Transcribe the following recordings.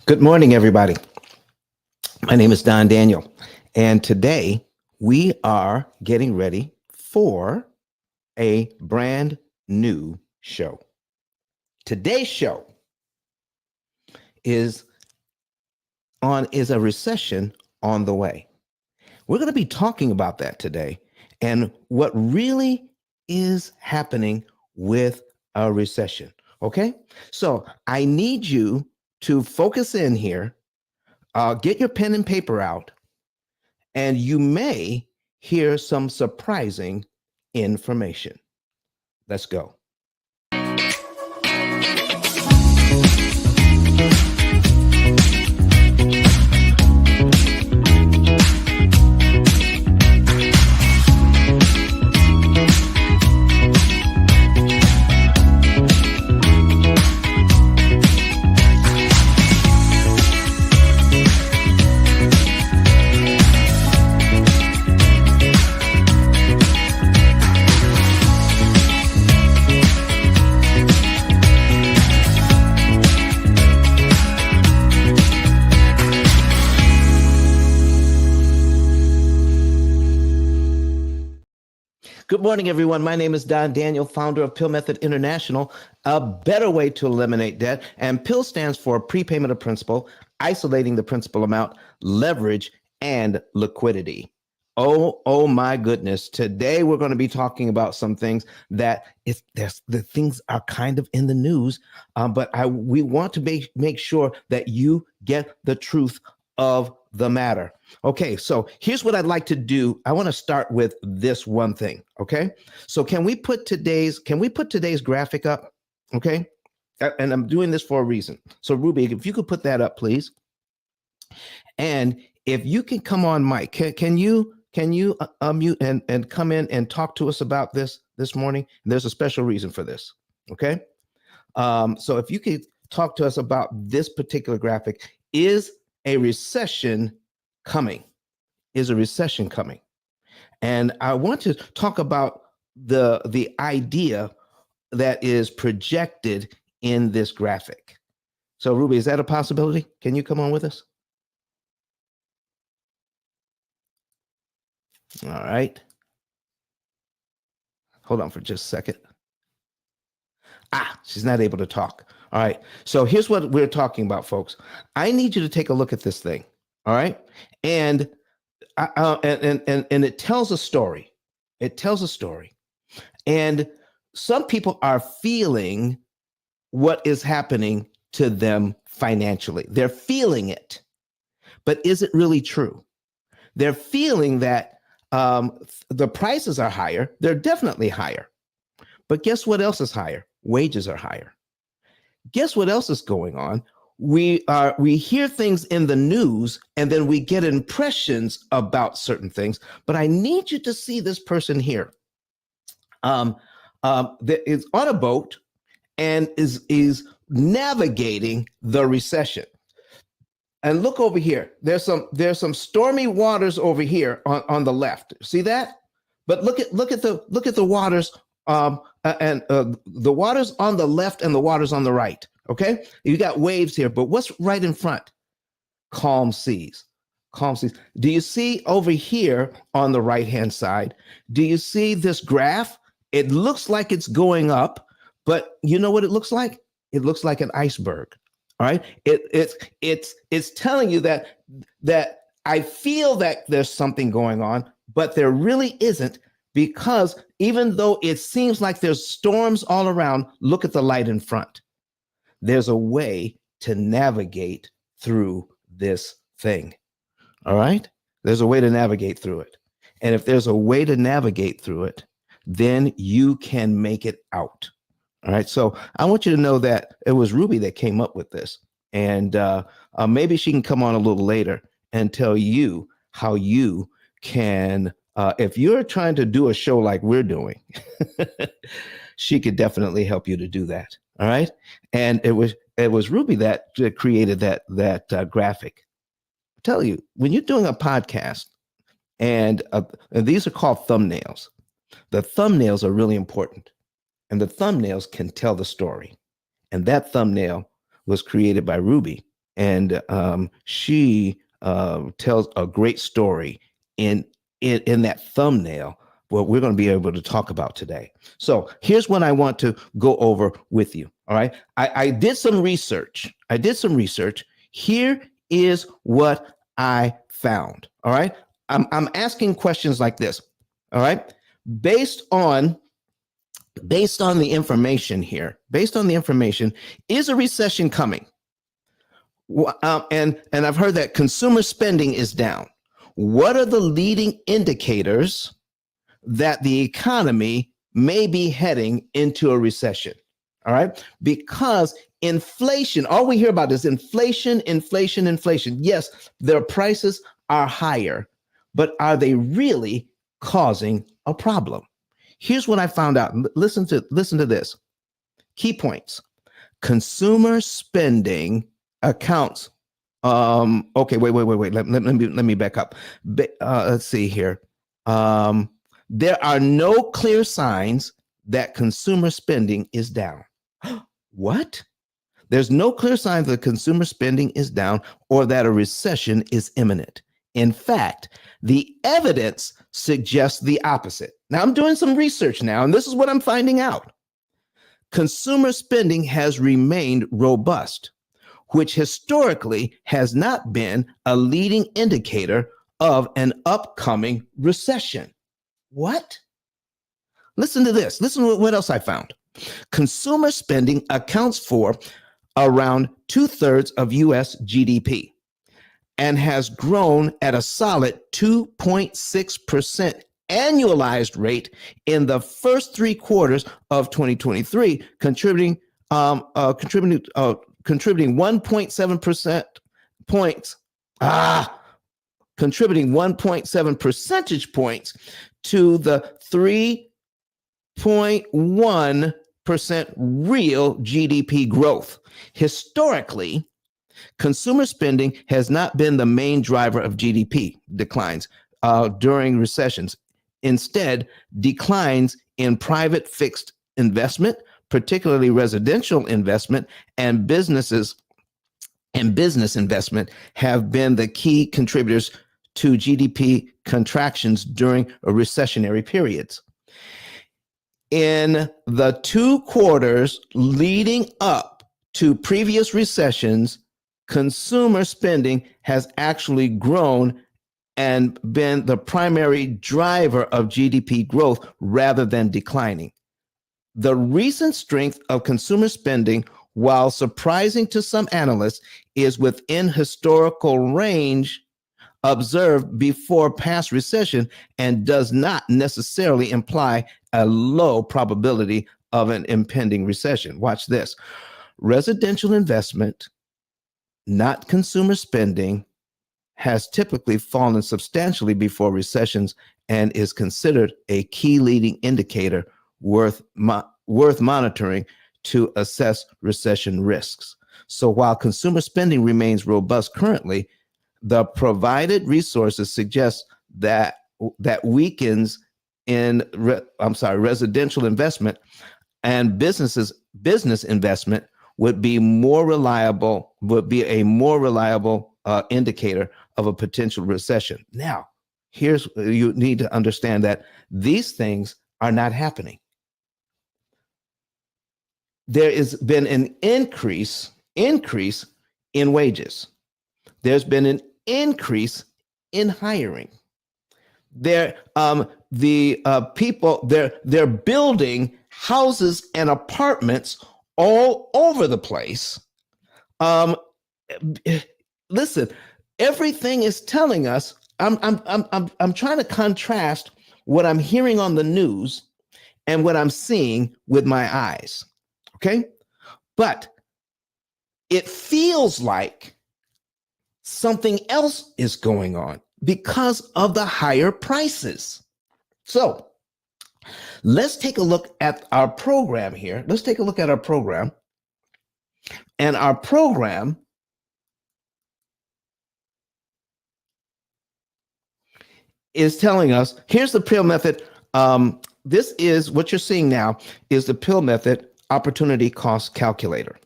Good morning, everybody. My name is Don Daniel, and today we are getting ready for a brand new show. Today's show is a recession on the way. We're going to be talking about that today and what really is happening with a recession. Okay, so I need you to focus in here. Get your pen and paper out, and you may hear some surprising information. Let's go. Good morning, everyone. My name is Don Daniel, founder of P.I.L.L Method International, a better way to eliminate debt. And P.I.L.L stands for Prepayment of Principal, isolating the principal amount, leverage, and liquidity. Oh my goodness. Today, we're going to be talking about some things that the things are kind of in the news, but we want to make sure that you get the truth of the matter. Okay, so here's what I'd like to do. I want to start with this one thing. Okay, so can we put today's graphic up? Okay, and I'm doing this for a reason. So Ruby, if you could put that up, please. And if you can come on, Mike, can you unmute and come in and talk to us about this morning? And there's a special reason for this. Okay, so if you could talk to us about this particular graphic, is a recession coming? Is a recession coming? And I want to talk about the idea that is projected in this graphic. So Ruby, is that a possibility? Can you come on with us? All right. Hold on for just a second. She's not able to talk. All right. So here's what we're talking about, folks. I need you to take a look at this thing. All right. And it tells a story. It tells a story. And some people are feeling what is happening to them financially. They're feeling it. But is it really true? They're feeling that the prices are higher. They're definitely higher. But guess what else is higher? Wages are higher. Guess what else is going on? We hear things in the news and then we get impressions about certain things. But I need you to see this person here. That is on a boat and is navigating the recession. And look over here. There's some stormy waters over here on the left. See that? But look at the waters. The waters on the left and the waters on the right. Okay, you got waves here, but what's right in front? Calm seas. Calm seas. Do you see over here on the right hand side? Do you see this graph? It looks like it's going up, but you know what it looks like? It looks like an iceberg. All right. It's telling you that I feel that there's something going on, but there really isn't. Because even though it seems like there's storms all around, look at the light in front. There's a way to navigate through this thing. All right? There's a way to navigate through it. And if there's a way to navigate through it, then you can make it out. All right? So I want you to know that it was Ruby that came up with this. And maybe she can come on a little later and tell you how you can if you're trying to do a show like we're doing, she could definitely help you to do that. All right. And it was Ruby that created that graphic. I tell you, when you're doing a podcast and these are called thumbnails, the thumbnails are really important and the thumbnails can tell the story. And that thumbnail was created by Ruby and she tells a great story in that thumbnail, what we're going to be able to talk about today. So here's what I want to go over with you. All right. I did some research. Here is what I found. All right. I'm asking questions like this. All right. Based on the information here, is a recession coming? And I've heard that consumer spending is down. What are the leading indicators that the economy may be heading into a recession? All right. Because inflation, all we hear about is inflation. Yes, their prices are higher, but are they really causing a problem? Here's what I found out. Listen to this. Key points. Consumer spending accounts. Okay, wait. Let me back up. Let's see here. There are no clear signs that consumer spending is down. What? There's no clear signs that consumer spending is down or that a recession is imminent. In fact, the evidence suggests the opposite. Now, I'm doing some research now, and this is what I'm finding out. Consumer spending has remained robust, which historically has not been a leading indicator of an upcoming recession. What? Listen to this. Listen to what else I found. Consumer spending accounts for around 2/3 of US GDP and has grown at a solid 2.6% annualized rate in the first 3 quarters of 2023, contributing 1.7% points. Contributing 1.7 percentage points to the 3.1% real GDP growth. Historically, consumer spending has not been the main driver of GDP declines during recessions. Instead, declines in private fixed investment, particularly residential investment, and business investment have been the key contributors to GDP contractions during recessionary periods. In the 2 quarters leading up to previous recessions, consumer spending has actually grown and been the primary driver of GDP growth rather than declining. The recent strength of consumer spending, while surprising to some analysts, is within historical range observed before past recession and does not necessarily imply a low probability of an impending recession. Watch this. Residential investment, not consumer spending, has typically fallen substantially before recessions and is considered a key leading indicator worth monitoring to assess recession risks. So while consumer spending remains robust currently, the provided resources suggest that weakens in residential investment and business investment would be a more reliable indicator of a potential recession. Now, you need to understand that these things are not happening. There has been an increase in wages. There's been an increase in hiring. People they're building houses and apartments all over the place. Listen, everything is telling us. I'm trying to contrast what I'm hearing on the news and what I'm seeing with my eyes. Okay, but it feels like something else is going on because of the higher prices. So let's take a look at our program here. Let's take a look at our program. And our program is telling us, here's the P.I.L.L method. This is what you're seeing now is the P.I.L.L method opportunity cost calculator.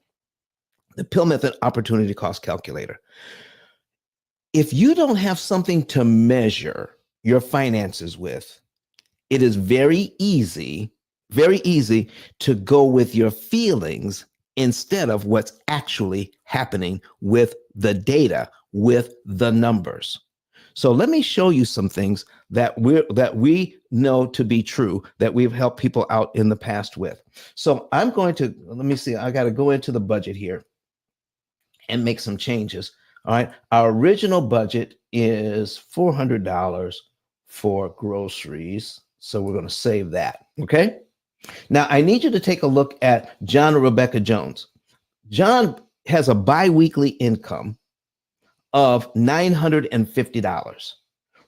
The P.I.L.L method opportunity cost calculator. If you don't have something to measure your finances with, it is very easy to go with your feelings instead of what's actually happening with the data, with the numbers. So let me show you some things that we know to be true, that we've helped people out in the past with. So I'm going to, let me see, I got to go into the budget here and make some changes. All right. Our original budget is $400 for groceries. So we're going to save that. Okay. Now I need you to take a look at John and Rebecca Jones. John has a biweekly income of $950.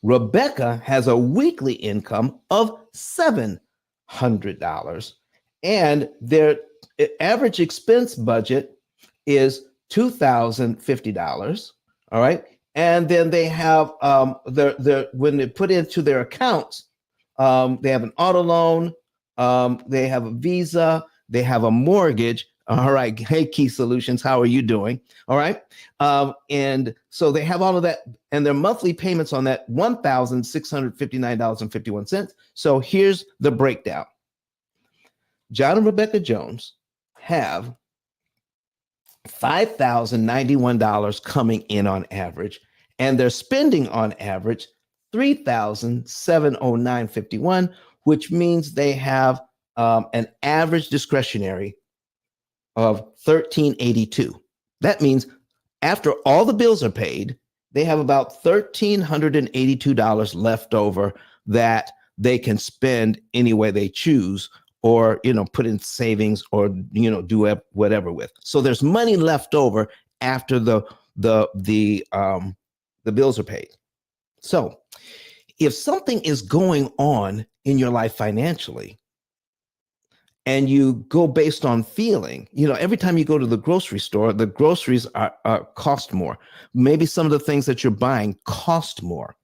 Rebecca has a weekly income of $700. And their average expense budget is $2,050. All right. And then they have their when they put into their accounts, they have an auto loan, they have a Visa, they have a mortgage. All right. Hey, Key Solutions, how are you doing? All right. And so they have all of that, and their monthly payments on that $1,659.51. So here's the breakdown. John and Rebecca Jones have $5,091 coming in on average, and they're spending on average $3,709.51, which means they have an average discretionary of $1,382. That means after all the bills are paid, they have about $1,382 left over that they can spend any way they choose, or put in savings, or do whatever with. So there's money left over after the bills are paid. So if something is going on in your life financially, and you go based on feeling, every time you go to the grocery store, the groceries are cost more. Maybe some of the things that you're buying cost more,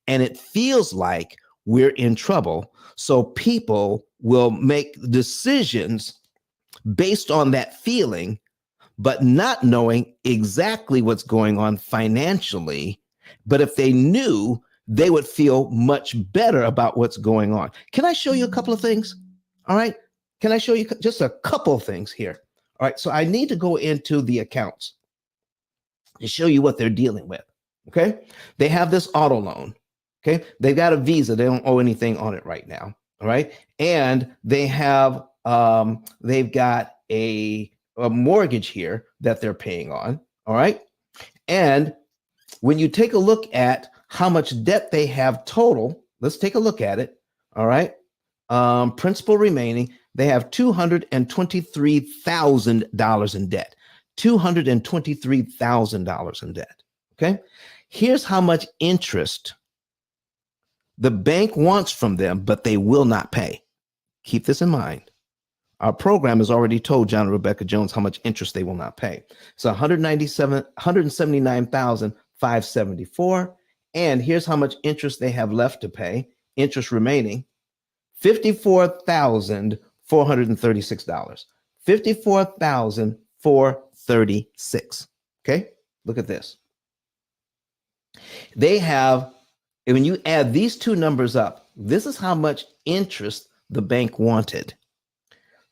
and it feels like we're in trouble. So people will make decisions based on that feeling, but not knowing exactly what's going on financially. But if they knew, they would feel much better about what's going on. Can I show you a couple of things? All right. Can I show you just a couple of things here? All right. So I need to go into the accounts to show you what they're dealing with. Okay. They have this auto loan. Okay. They've got a Visa. They don't owe anything on it right now. All right. And they have, they've got a mortgage here that they're paying on. All right. And when you take a look at how much debt they have total, let's take a look at it. All right. Principal remaining, they have $223,000 in debt. $223,000 in debt. Okay. Here's how much interest the bank wants from them, but they will not pay. Keep this in mind. Our program has already told John and Rebecca Jones how much interest they will not pay. So $179,574. And here's how much interest they have left to pay. Interest remaining, $54,436. $54,436. Okay, look at this. They have, when you add these two numbers up, this is how much interest the bank wanted.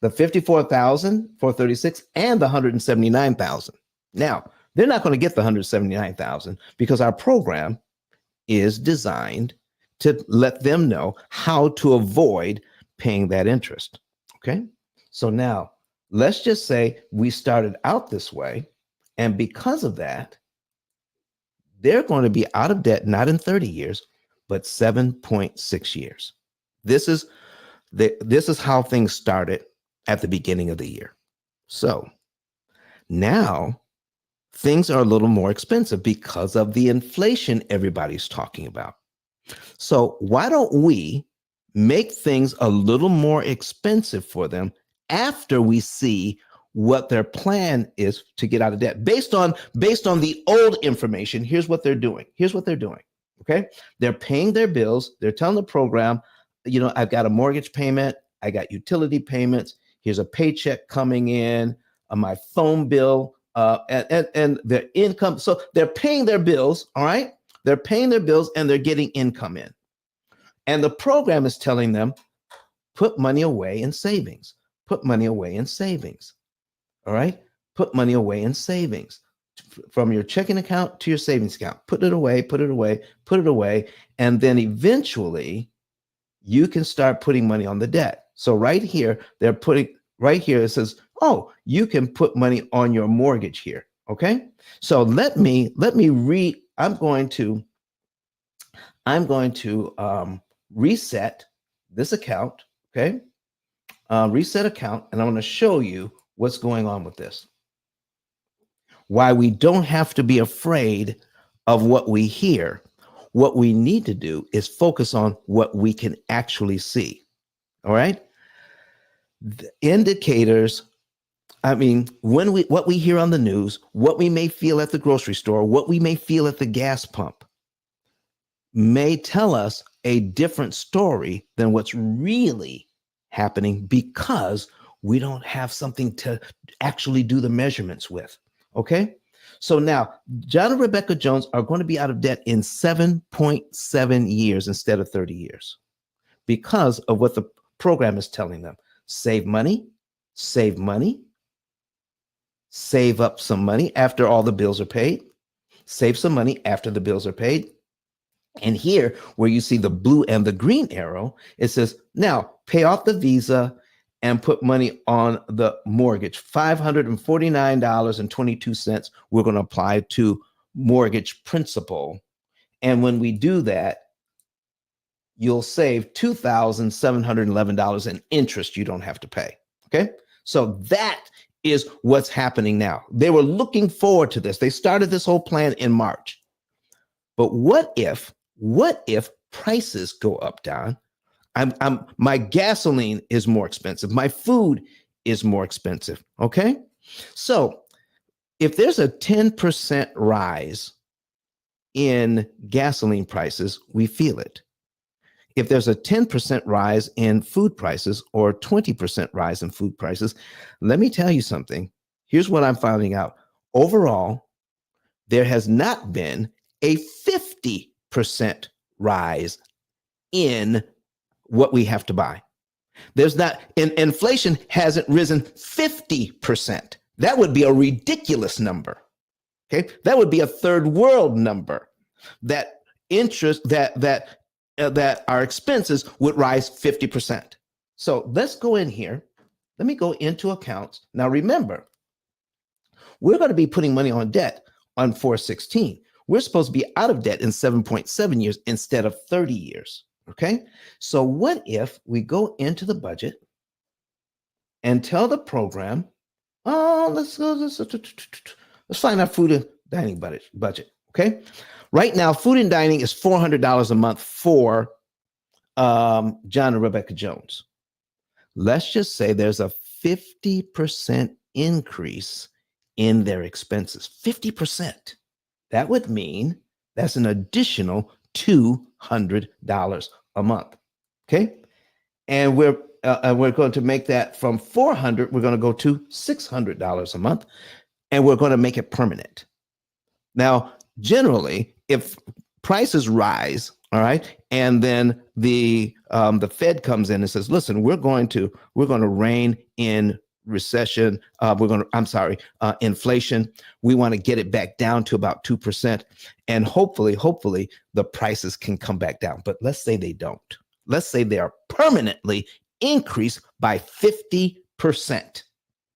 The $54,436 and the $179,000. Now, they're not going to get the $179,000 because our program is designed to let them know how to avoid paying that interest. Okay. So now let's just say we started out this way, and because of that, they're going to be out of debt, not in 30 years, but 7.6 years. This is how things started at the beginning of the year. So now things are a little more expensive because of the inflation everybody's talking about. So why don't we make things a little more expensive for them after we see what their plan is to get out of debt based on the old information? Here's what they're doing. Okay. They're paying their bills. They're telling the program, I've got a mortgage payment. I got utility payments. Here's a paycheck coming in. My phone bill and their income. So they're paying their bills. All right. They're paying their bills and they're getting income in. And the program is telling them, put money away in savings, put money away in savings. All right. Put money away in savings from your checking account to your savings account. Put it away, put it away, put it away. And then eventually you can start putting money on the debt. So right here, they're putting right here, it says, oh, you can put money on your mortgage here. Okay. So let me read. I'm going to reset this account. Okay. Reset account. And I want to show you what's going on with this. Why we don't have to be afraid of what we hear. What we need to do is focus on what we can actually see. All right. The indicators, I mean, what we hear on the news, what we may feel at the grocery store, what we may feel at the gas pump may tell us a different story than what's really happening because we don't have something to actually do the measurements with. Okay. So now John and Rebecca Jones are going to be out of debt in 7.7 years instead of 30 years because of what the program is telling them. Save money, save money, save up some money after all the bills are paid, save some money after the bills are paid. And here where you see the blue and the green arrow, it says, now pay off the Visa and put money on the mortgage. $549.22 we're going to apply to mortgage principal. And when we do that, you'll save $2,711 in interest you don't have to pay. Okay. So that is what's happening now. They were looking forward to this. They started this whole plan in March. But what if prices go up, Don? My gasoline is more expensive. My food is more expensive. Okay. So if there's a 10% rise in gasoline prices, we feel it. If there's a 10% rise in food prices or 20% rise in food prices, let me tell you something. Here's what I'm finding out. Overall, there has not been a 50% rise in what we have to buy. There's not, inflation hasn't risen 50%. That would be a ridiculous number. Okay. That would be a third world number. That interest, that our expenses would rise 50%. So let's go in here. Let me go into accounts. Now remember, we're going to be putting money on debt on 4/16. We're supposed to be out of debt in 7.7 years instead of 30 years. Okay. So what if we go into the budget and tell the program, oh, let's find our food and dining budget. Okay. Right now, food and dining is $400 a month for John and Rebecca Jones. Let's just say there's a 50% increase in their expenses. 50%. That would mean that's an additional $200 a month. Okay. And we're going to make that from $400, we're going to go to $600 a month, and we're going to make it permanent. Now, generally, if prices rise, all right, and then the Fed comes in and says, listen, we're going to rein in recession. Inflation. We want to get it back down to about 2%. And hopefully the prices can come back down. But let's say they don't. Let's say they are permanently increased by 50%.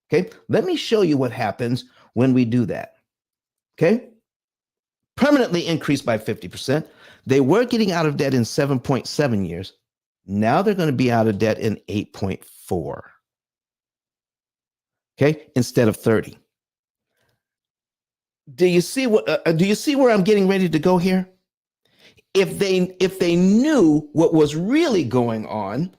Okay. Let me show you what happens when we do that. Okay. Permanently increased by 50%. They were getting out of debt in 7.7 years. Now they're going to be out of debt in 8.4. Okay, instead of 30. Do you see where I'm getting ready to go here? If they knew what was really going on,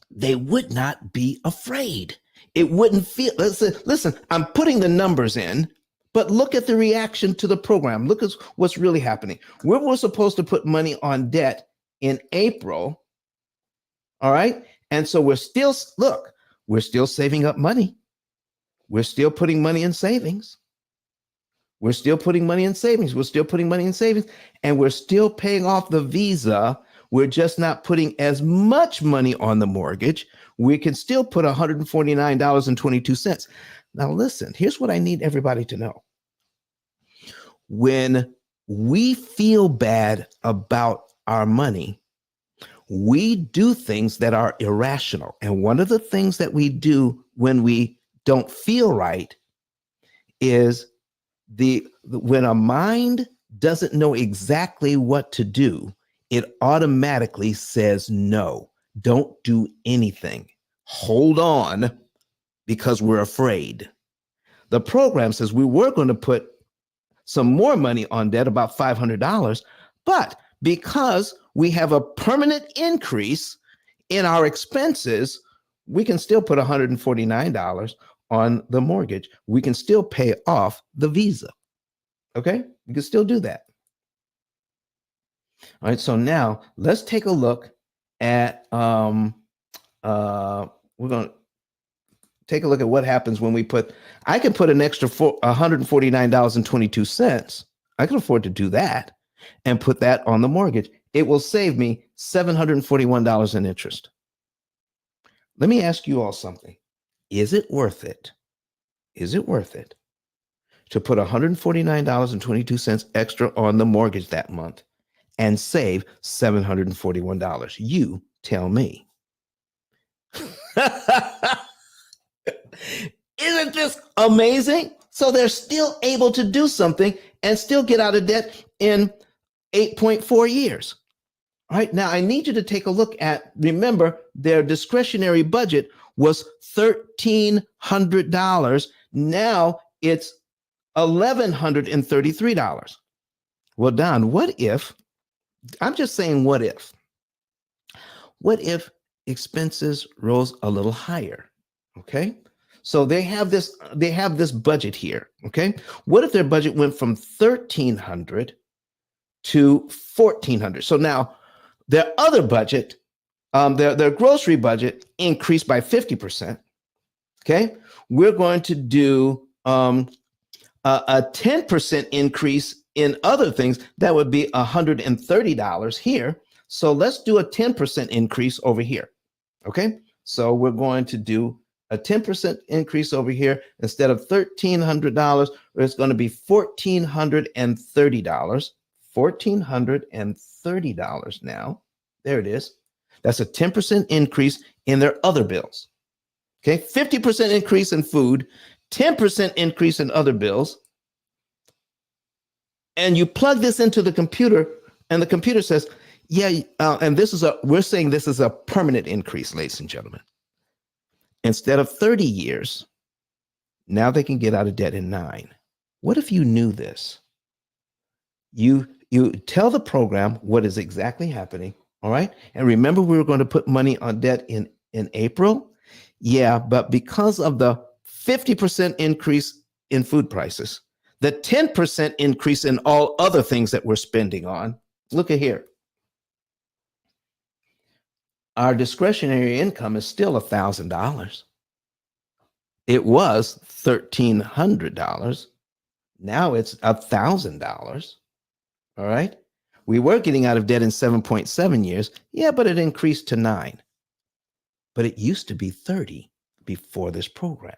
they would not be afraid. It wouldn't feel, listen, I'm putting the numbers in, but look at the reaction to the program. Look at what's really happening. We were supposed to put money on debt in April. All right. And so we're still saving up money. we're still putting money in savings. We're still putting money in savings. We're still putting money in savings, and we're still paying off the Visa. We're just not putting as much money on the mortgage. We can still put $149.22. Now, listen, here's what I need everybody to know. When we feel bad about our money, we do things that are irrational. And one of the things that we do when we don't feel right is when a mind doesn't know exactly what to do, it automatically says no, don't do anything. Hold on, because we're afraid. The program says we were going to put some more money on debt, about $500, but because we have a permanent increase in our expenses, we can still put $149 on the mortgage. We can still pay off the Visa. Okay, you can still do that. All right, so now let's take a look at we're going to take a look at what happens when we put, I can put an extra $149.22. I can afford to do that and put that on the mortgage. It will save me $741 in interest. Let me ask you all something. Is it worth it? Is it worth it to put $149.22 extra on the mortgage that month and save $741? You tell me. Isn't this amazing? So they're still able to do something and still get out of debt in 8.4 years. All right, now I need you to take a look at, remember, their discretionary budget was $1,300. Now it's $1,133. Well, Don, what if, I'm just saying, what if expenses rose a little higher? Okay, so they have this budget here. Okay, what if their budget went from $1,300 to $1,400? So now their other budget, their grocery budget increased by 50%. Okay, we're going to do a 10% increase in other things. That would be $130 here. So let's do a 10% increase over here. Okay, so we're going to do a 10% increase over here. Instead of $1,300, it's going to be $1,430. $1,430 now. There it is. That's a 10% increase in their other bills. Okay, 50% increase in food, 10% increase in other bills. And you plug this into the computer, and the computer says, yeah, and we're saying this is a permanent increase, ladies and gentlemen. Instead of 30 years, now they can get out of debt in 9. What if you knew this? You tell the program what is exactly happening, all right? And remember, we were going to put money on debt in April? Yeah, but because of the 50% increase in food prices, the 10% increase in all other things that we're spending on, look at here. Our discretionary income is still $1,000. It was $1,300. Now it's $1,000. All right. We were getting out of debt in 7.7 years. Yeah, but it increased to 9. But it used to be 30 before this program.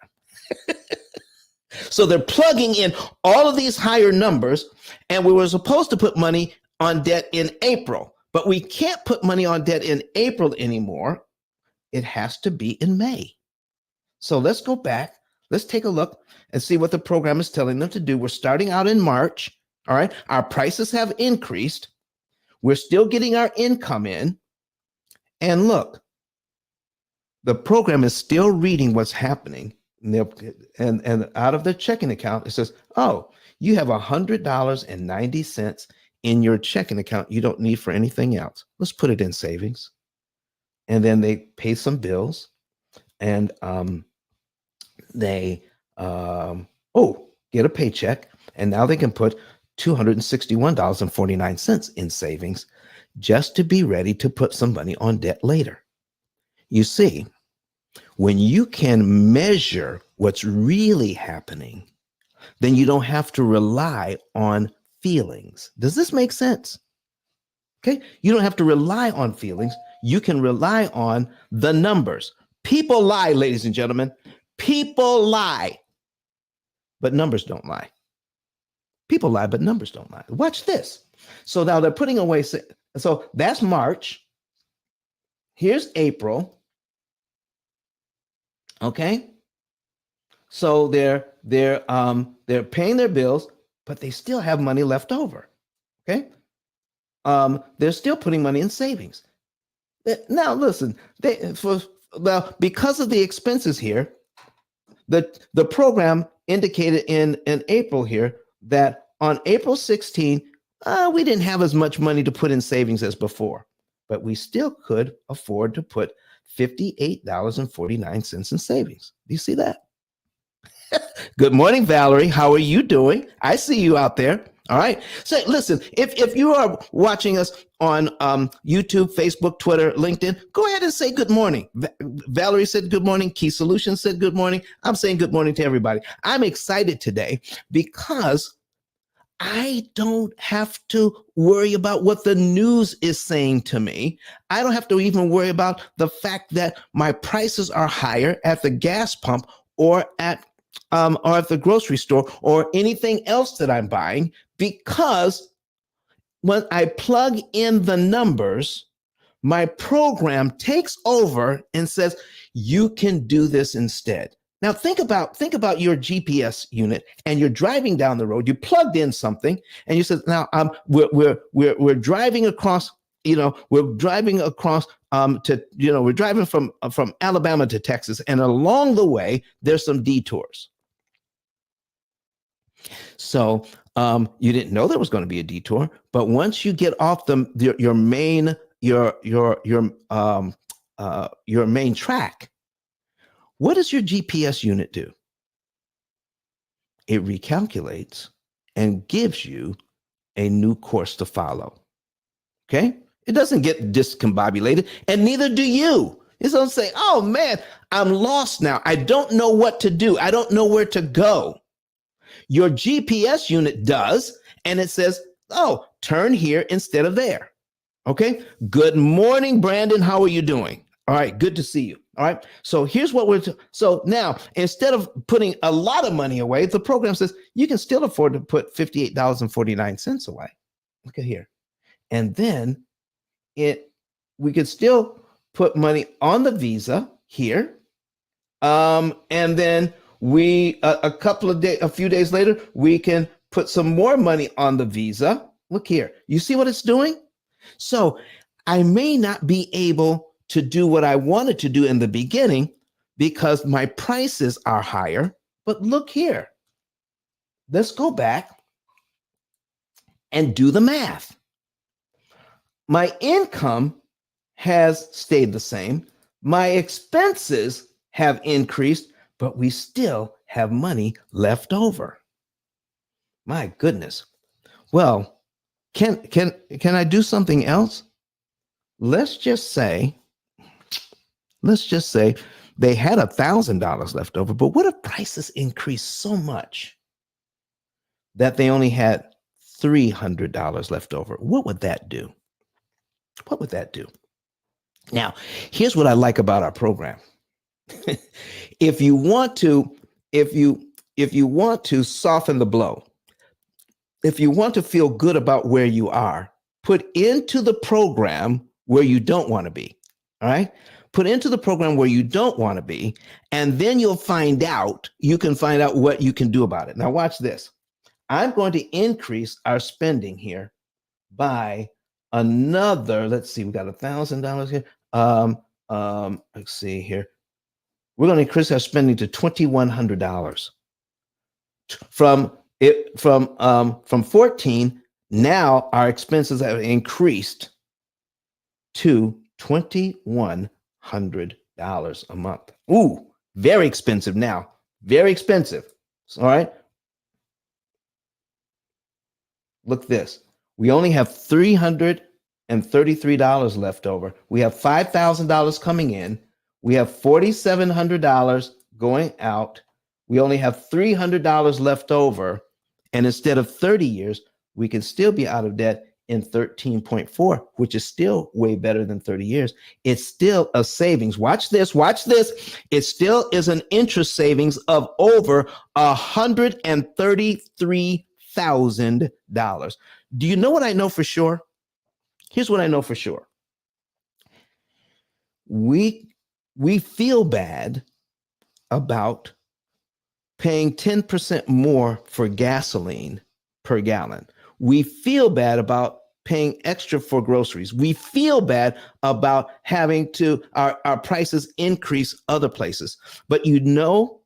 So they're plugging in all of these higher numbers, and we were supposed to put money on debt in April, but we can't put money on debt in April anymore. It has to be in May. So let's go back. Let's take a look and see what the program is telling them to do. We're starting out in March. All right. Our prices have increased. We're still getting our income in. And look, the program is still reading what's happening. And out of the checking account, it says, oh, you have $100.90 in your checking account you don't need for anything else. Let's put it in savings. And then they pay some bills, and they get a paycheck, and now they can put $261.49 in savings just to be ready to put some money on debt later. You see, when you can measure what's really happening, then you don't have to rely on feelings. Does this make sense? Okay. You don't have to rely on feelings. You can rely on the numbers. People lie, ladies and gentlemen. People lie, but numbers don't lie. People lie, but numbers don't lie. Watch this. So now they're putting away. So that's March. Here's April. Okay. So they're paying their bills, but they still have money left over. Okay. They're still putting money in savings. Now listen, because of the expenses here, the program indicated in April here that on April 16, we didn't have as much money to put in savings as before, but we still could afford to put $58.49 in savings. Do you see that? Good morning, Valerie. How are you doing? I see you out there. All right. So listen, if you are watching us on YouTube, Facebook, Twitter, LinkedIn, go ahead and say good morning. Valerie said good morning. Key Solutions said good morning. I'm saying good morning to everybody. I'm excited today because I don't have to worry about what the news is saying to me. I don't have to even worry about the fact that my prices are higher at the gas pump or at the grocery store or anything else that I'm buying, because when I plug in the numbers, my program takes over and says, you can do this instead. Now think about your GPS unit, and you're driving down the road. You plugged in something, and you said, "Now we're driving across. We're driving across we're driving from Alabama to Texas, and along the way there's some detours." So you didn't know there was going to be a detour, but once you get off your main track, what does your GPS unit do? It recalculates and gives you a new course to follow. Okay? It doesn't get discombobulated, and neither do you. It doesn't say, oh man, I'm lost now. I don't know what to do. I don't know where to go. Your GPS unit does, and it says, oh, turn here instead of there. Okay? Good morning, Brandon. How are you doing? All right, good to see you. All right. So here's what so now, instead of putting a lot of money away, the program says you can still afford to put $58.49 away. Look at here. And then we could still put money on the Visa here. And then a few days later, we can put some more money on the Visa. Look here. You see what it's doing? So I may not be able to do what I wanted to do in the beginning because my prices are higher. But look here. Let's go back and do the math. My income has stayed the same. My expenses have increased, but we still have money left over. My goodness. Well, can I do something else? Let's just say they had $1,000 left over, but what if prices increased so much that they only had $300 left over? What would that do? What would that do? Now, here's what I like about our program. If you want to soften the blow, if you want to feel good about where you are, put into the program where you don't want to be. All right? Put into the program where you don't want to be, and then you can find out what you can do about it. Now watch this. I'm going to increase our spending here by another, let's see, we got $1,000 here. Let's see here. We're going to increase our spending to $2,100. From 14, now our expenses have increased to $2,100 a month. Ooh, very expensive now. Very expensive. All right. Look this. We only have $333 left over. We have $5,000 coming in. We have $4,700 going out. We only have $300 left over. And instead of 30 years, we can still be out of debt in 13.4, which is still way better than 30 years. It's still a savings. Watch this, watch this. It still is an interest savings of over $133,000. Do you know what I know for sure? Here's what I know for sure. We feel bad about paying 10% more for gasoline per gallon. We feel bad about paying extra for groceries. We feel bad about having to our prices increase other places. But you know,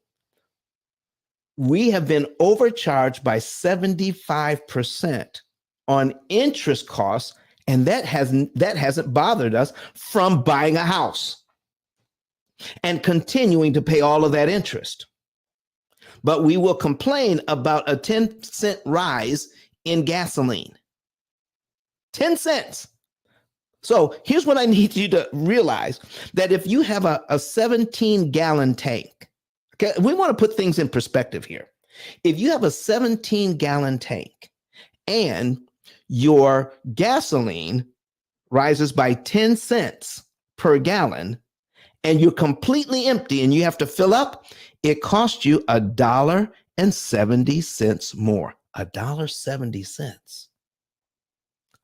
we have been overcharged by 75% on interest costs, and that hasn't bothered us from buying a house and continuing to pay all of that interest. But we will complain about a 10-cent rise in gasoline. 10 cents. So here's what I need you to realize, that if you have a 17-gallon tank, okay, we want to put things in perspective here. If you have a 17-gallon tank and your gasoline rises by 10 cents per gallon and you're completely empty and you have to fill up, it costs you $1.70 more. $1.70.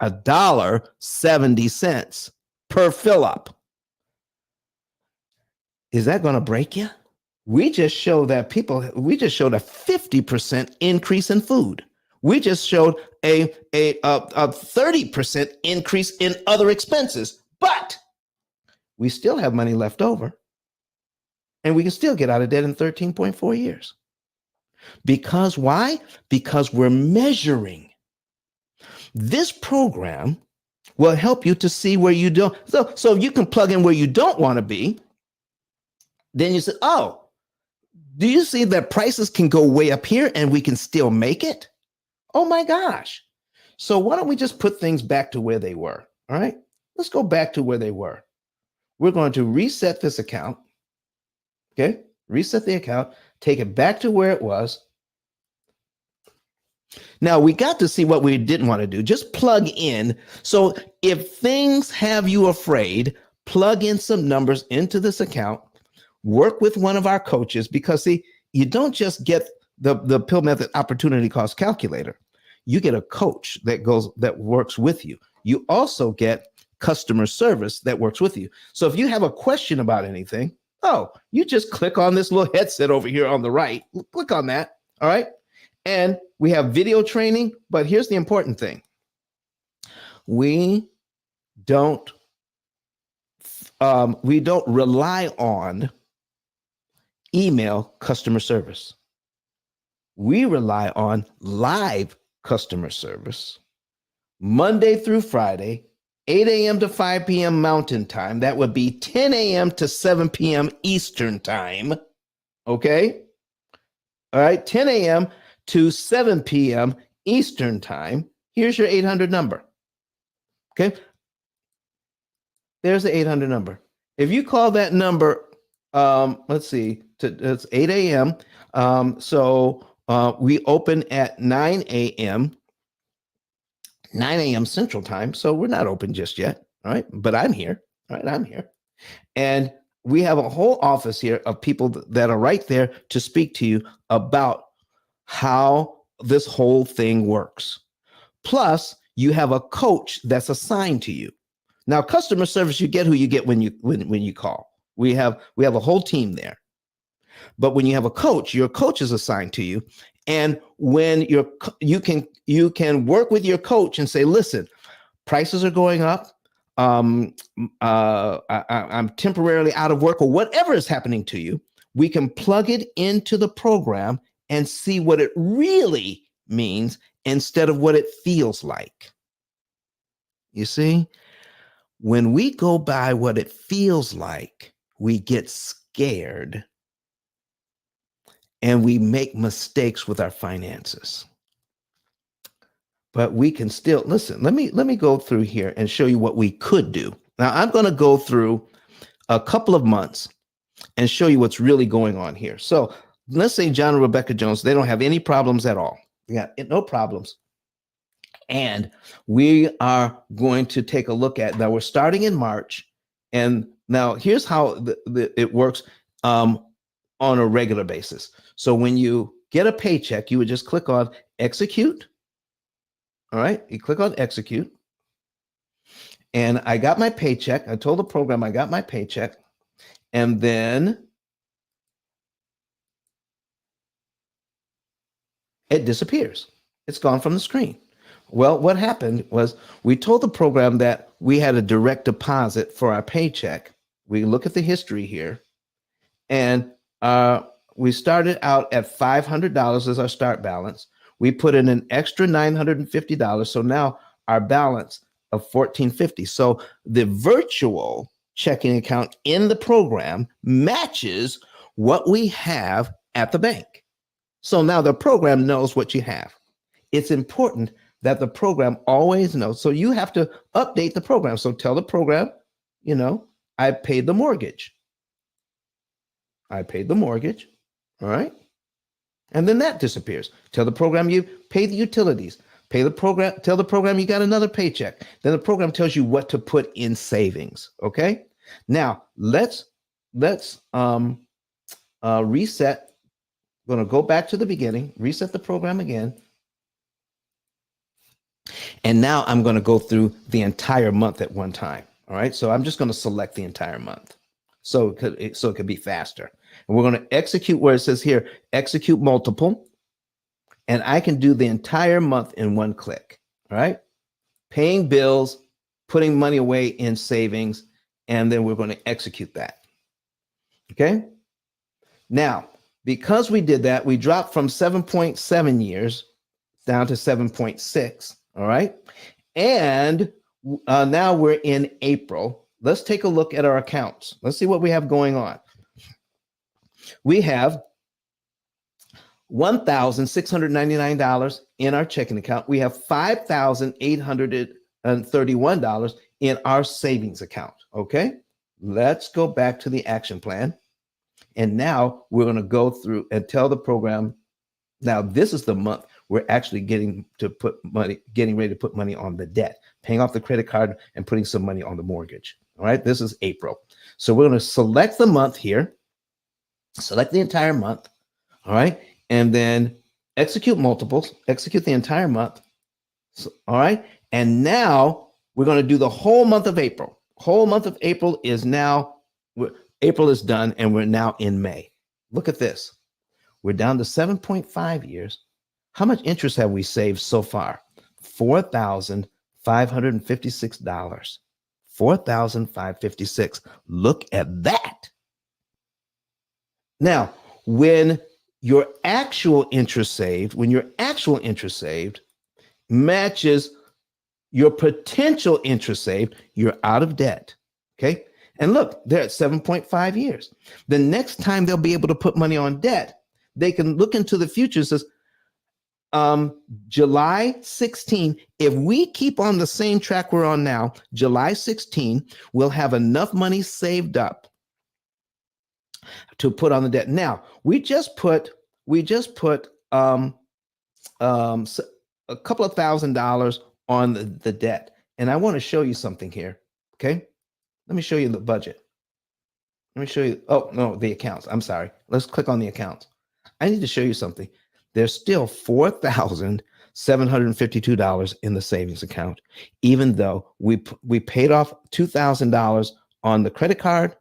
$1.70 per fill up. Is that going to break you? We just showed a 50% increase in food. We just showed a 30% increase in other expenses, but we still have money left over and we can still get out of debt in 13.4 years. Because why? Because we're measuring. This program will help you to see where you don't. So if you can plug in where you don't want to be, then you say, oh, do you see that prices can go way up here and we can still make it? Oh my gosh. So why don't we just put things back to where they were? All right, let's go back to where they were. We're going to reset this account. Okay, reset the account, take it back to where it was. Now we got to see what we didn't want to do. Just plug in. So if things have you afraid, plug in some numbers into this account, work with one of our coaches, because see, you don't just get the P.I.L.L. method opportunity cost calculator. You get a coach that works with you. You also get customer service that works with you. So if you have a question about anything, you just click on this little headset over here on the right. Click on that. All right. And we have video training, but here's the important thing. We don't rely on email customer service. We rely on live customer service, Monday through Friday, 8 a.m. to 5 p.m. Mountain Time. That would be 10 a.m. to 7 p.m. Eastern Time. Okay. All right. 10 a.m. to 7 p.m. Eastern Time. Here's your 800 number. Okay. There's the 800 number. If you call that number, let's see, it's 8 a.m. So we open at 9 a.m. 9 a.m. Central Time. So we're not open just yet. All right. But I'm here. All right. I'm here. And we have a whole office here of people that are right there to speak to you about how this whole thing works. Plus, you have a coach that's assigned to you. Now, customer service, you get who you get when you call. We have a whole team there. But when you have a coach, your coach is assigned to you. And when you can work with your coach and say, listen, prices are going up. I'm temporarily out of work, or whatever is happening to you. We can plug it into the program and see what it really means instead of what it feels like. You see, when we go by what it feels like, we get scared and we make mistakes with our finances. But we can still, listen, let me go through here and show you what we could do. Now, I'm going to go through a couple of months and show you what's really going on here. So let's say John and Rebecca Jones, they don't have any problems at all. They got no problems. And we are going to take a look at, now we're starting in March. And now here's how it works on a regular basis. So when you get a paycheck, you would just click on execute. All right, you click on execute. And I got my paycheck. I told the program I got my paycheck. And then it disappears. It's gone from the screen. Well, what happened was we told the program that we had a direct deposit for our paycheck. We look at the history here, and we started out at $500 as our start balance. We put in an extra $950, so now our balance of $1,450. So the virtual checking account in the program matches what we have at the bank. So now the program knows what you have. It's important that the program always knows. So you have to update the program. So tell the program, I paid the mortgage. I paid the mortgage. All right. And then that disappears. Tell the program you pay the utilities. Pay the program. Tell the program you got another paycheck. Then the program tells you what to put in savings. Okay. Now let's reset. I'm going to go back to the beginning, reset the program again. And now I'm going to go through the entire month at one time. All right. So I'm just going to select the entire month. So it could be faster. And we're going to execute where it says here, execute multiple. And I can do the entire month in one click. All right. Paying bills, putting money away in savings, and then we're going to execute that. Okay. Now, because we did that, we dropped from 7.7 years down to 7.6. All right. And now we're in April. Let's take a look at our accounts. Let's see what we have going on. We have $1,699 in our checking account. We have $5,831 in our savings account. Okay. Let's go back to the action plan. And now we're going to go through and tell the program, now this is the month we're actually getting ready to put money on the debt, paying off the credit card and putting some money on the mortgage. All right. This is April. So we're going to select the month here, select the entire month. All right. And then execute multiples, execute the entire month. So, all right. And now we're going to do the whole month of April. Whole month of April is now, April is done and we're now in May. Look at this. We're down to 7.5 years. How much interest have we saved so far? $4,556. $4,556. Look at that. Now, when your actual interest saved matches your potential interest saved, you're out of debt. Okay. And look, they're at 7.5 years. The next time they'll be able to put money on debt, they can look into the future and says, July 16, if we keep on the same track we're on now, July 16, we'll have enough money saved up to put on the debt. Now, we just put a couple of $1,000s on the debt. And I want to show you something here. Okay. Let me show you the budget. Let me show you. Oh, no, the accounts. I'm sorry. Let's click on the accounts. I need to show you something. There's still $4,752 in the savings account, even though we paid off $2,000 on the credit card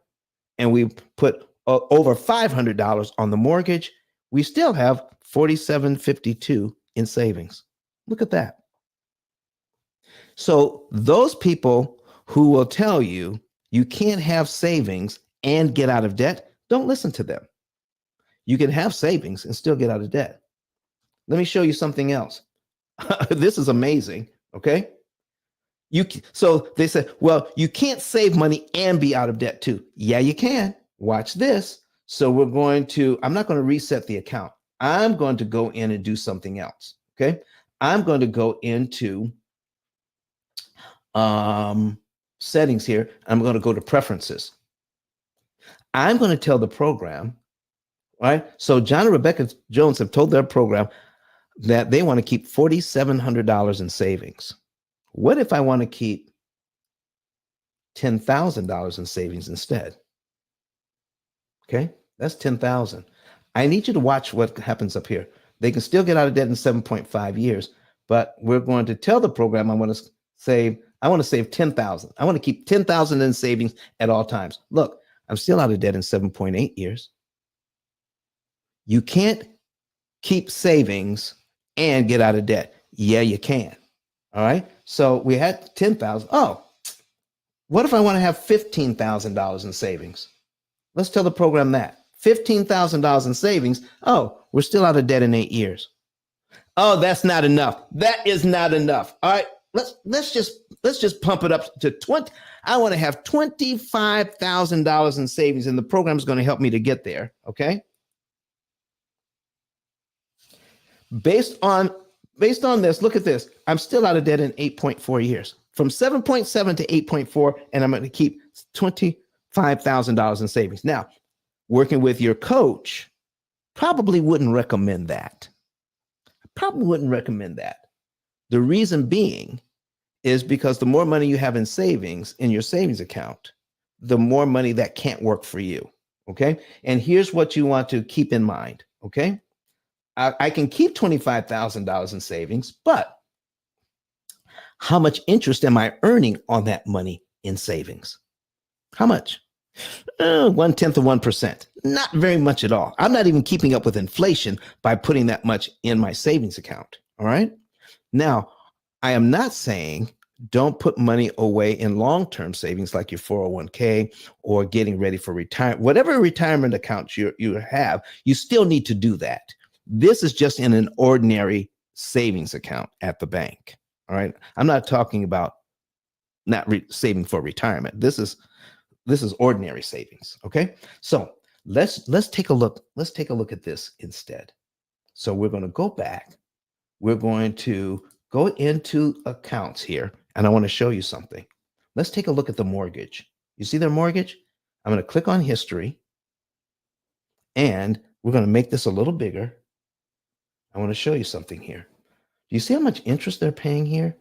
and we put over $500 on the mortgage. We still have $4,752 in savings. Look at that. So those people who will tell you you can't have savings and get out of debt, don't listen to them. You can have savings and still get out of debt. Let me show you something else. This is amazing. Okay. So they said, well, you can't save money and be out of debt too. Yeah, you can. Watch this. So I'm not going to reset the account. I'm going to go in and do something else. Okay. I'm going to go into settings here. I'm going to go to preferences. I'm going to tell the program right? So John and Rebecca Jones have told their program that they want to keep $4,700 in savings. What if I want to keep $10,000 in savings instead? Okay, that's 10,000. I need you to watch what happens up here. They can still get out of debt in 7.5 years, but we're going to tell the program I want to save 10,000. I want to keep 10,000 in savings at all times. Look, I'm still out of debt in 7.8 years. You can't keep savings and get out of debt. Yeah, you can. All right. So we had 10,000. Oh, what if I want to have $15,000 in savings? Let's tell the program that $15,000 in savings. Oh, we're still out of debt in 8 years. Oh, that's not enough. That is not enough. All right. Let's just pump it up to 20. I want to have $25,000 in savings, and the program is going to help me to get there. Okay. Based on this, look at this. I'm still out of debt in 8.4 years, from 7.7 to 8.4, and I'm going to keep $25,000 in savings. Now, working with your coach probably wouldn't recommend that. The reason being is because the more money you have in savings in your savings account, the more money that can't work for you. Okay. And here's what you want to keep in mind. Okay. I can keep $25,000 in savings, but how much interest am I earning on that money in savings? How much? 1/10 of 1%. Not very much at all. I'm not even keeping up with inflation by putting that much in my savings account. All right. Now, I am not saying don't put money away in long-term savings like your 401k or getting ready for retirement. Whatever retirement account you have, you still need to do that. This is just in an ordinary savings account at the bank. All right. I'm not talking about not saving for retirement. This is ordinary savings. Okay. So let's take a look. Let's take a look at this instead. So we're going to go back. We're going to go into accounts here, and I want to show you something. Let's take a look at the mortgage. You see their mortgage? I'm going to click on history, and we're going to make this a little bigger. I want to show you something here. Do you see how much interest they're paying here?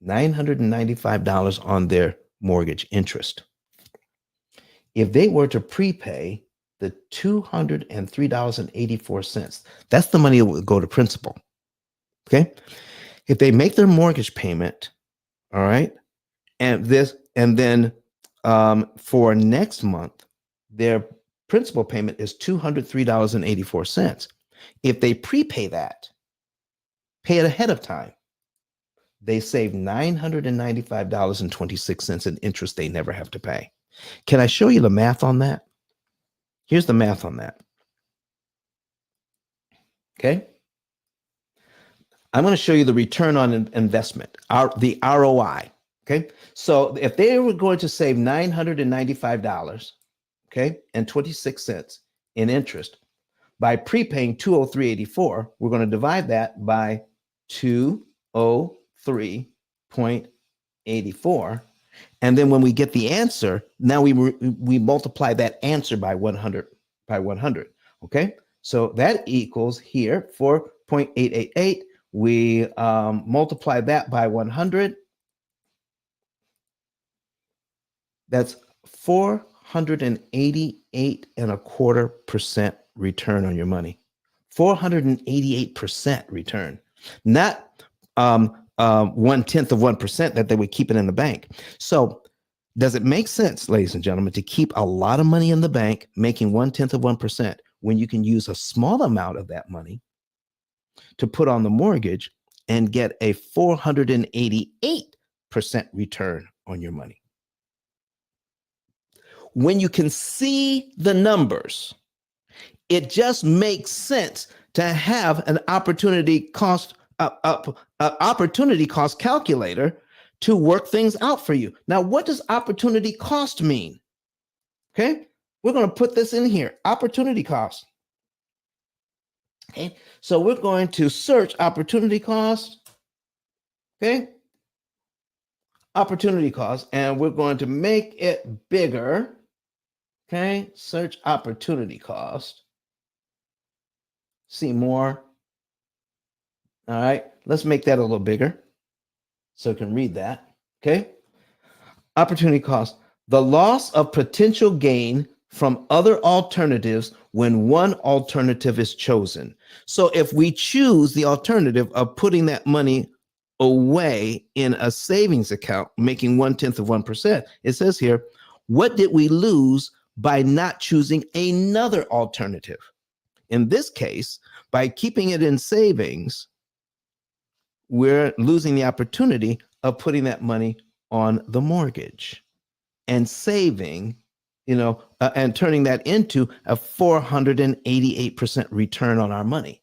$995 on their mortgage interest. If they were to prepay the $203.84, that's the money that would go to principal. Okay. If they make their mortgage payment, all right, and then for next month, their principal payment is $203.84. If they prepay that, pay it ahead of time, they save $995.26 in interest they never have to pay. Can I show you the math on that? Here's the math on that. Okay. I'm going to show you the return on investment, the ROI. Okay. So if they were going to save $995, okay, and 26 cents in interest by prepaying 203.84, we're going to divide that by 203.84. And then when we get the answer, now we multiply that answer by 100. Okay. So that equals here 4.888. We multiply that by 100. That's 488.25% return on your money. 488% return, not 1/10 of 1% that they would keep it in the bank. So does it make sense, ladies and gentlemen, to keep a lot of money in the bank, making 1/10 of 1%, when you can use a small amount of that money to put on the mortgage and get a 488% return on your money? When you can see the numbers, it just makes sense to have an opportunity cost calculator to work things out for you. Now, what does opportunity cost mean? Okay, we're going to put this in here, opportunity cost. Okay, so we're going to search opportunity cost. Okay, opportunity cost, and we're going to make it bigger. Okay, search opportunity cost. See more. All right, let's make that a little bigger so you can read that. Okay. Opportunity cost. The loss of potential gain from other alternatives when one alternative is chosen. So if we choose the alternative of putting that money away in a savings account, making 0.1%, it says here, what did we lose by not choosing another alternative? In this case, by keeping it in savings, we're losing the opportunity of putting that money on the mortgage and saving, and turning that into a 488% return on our money.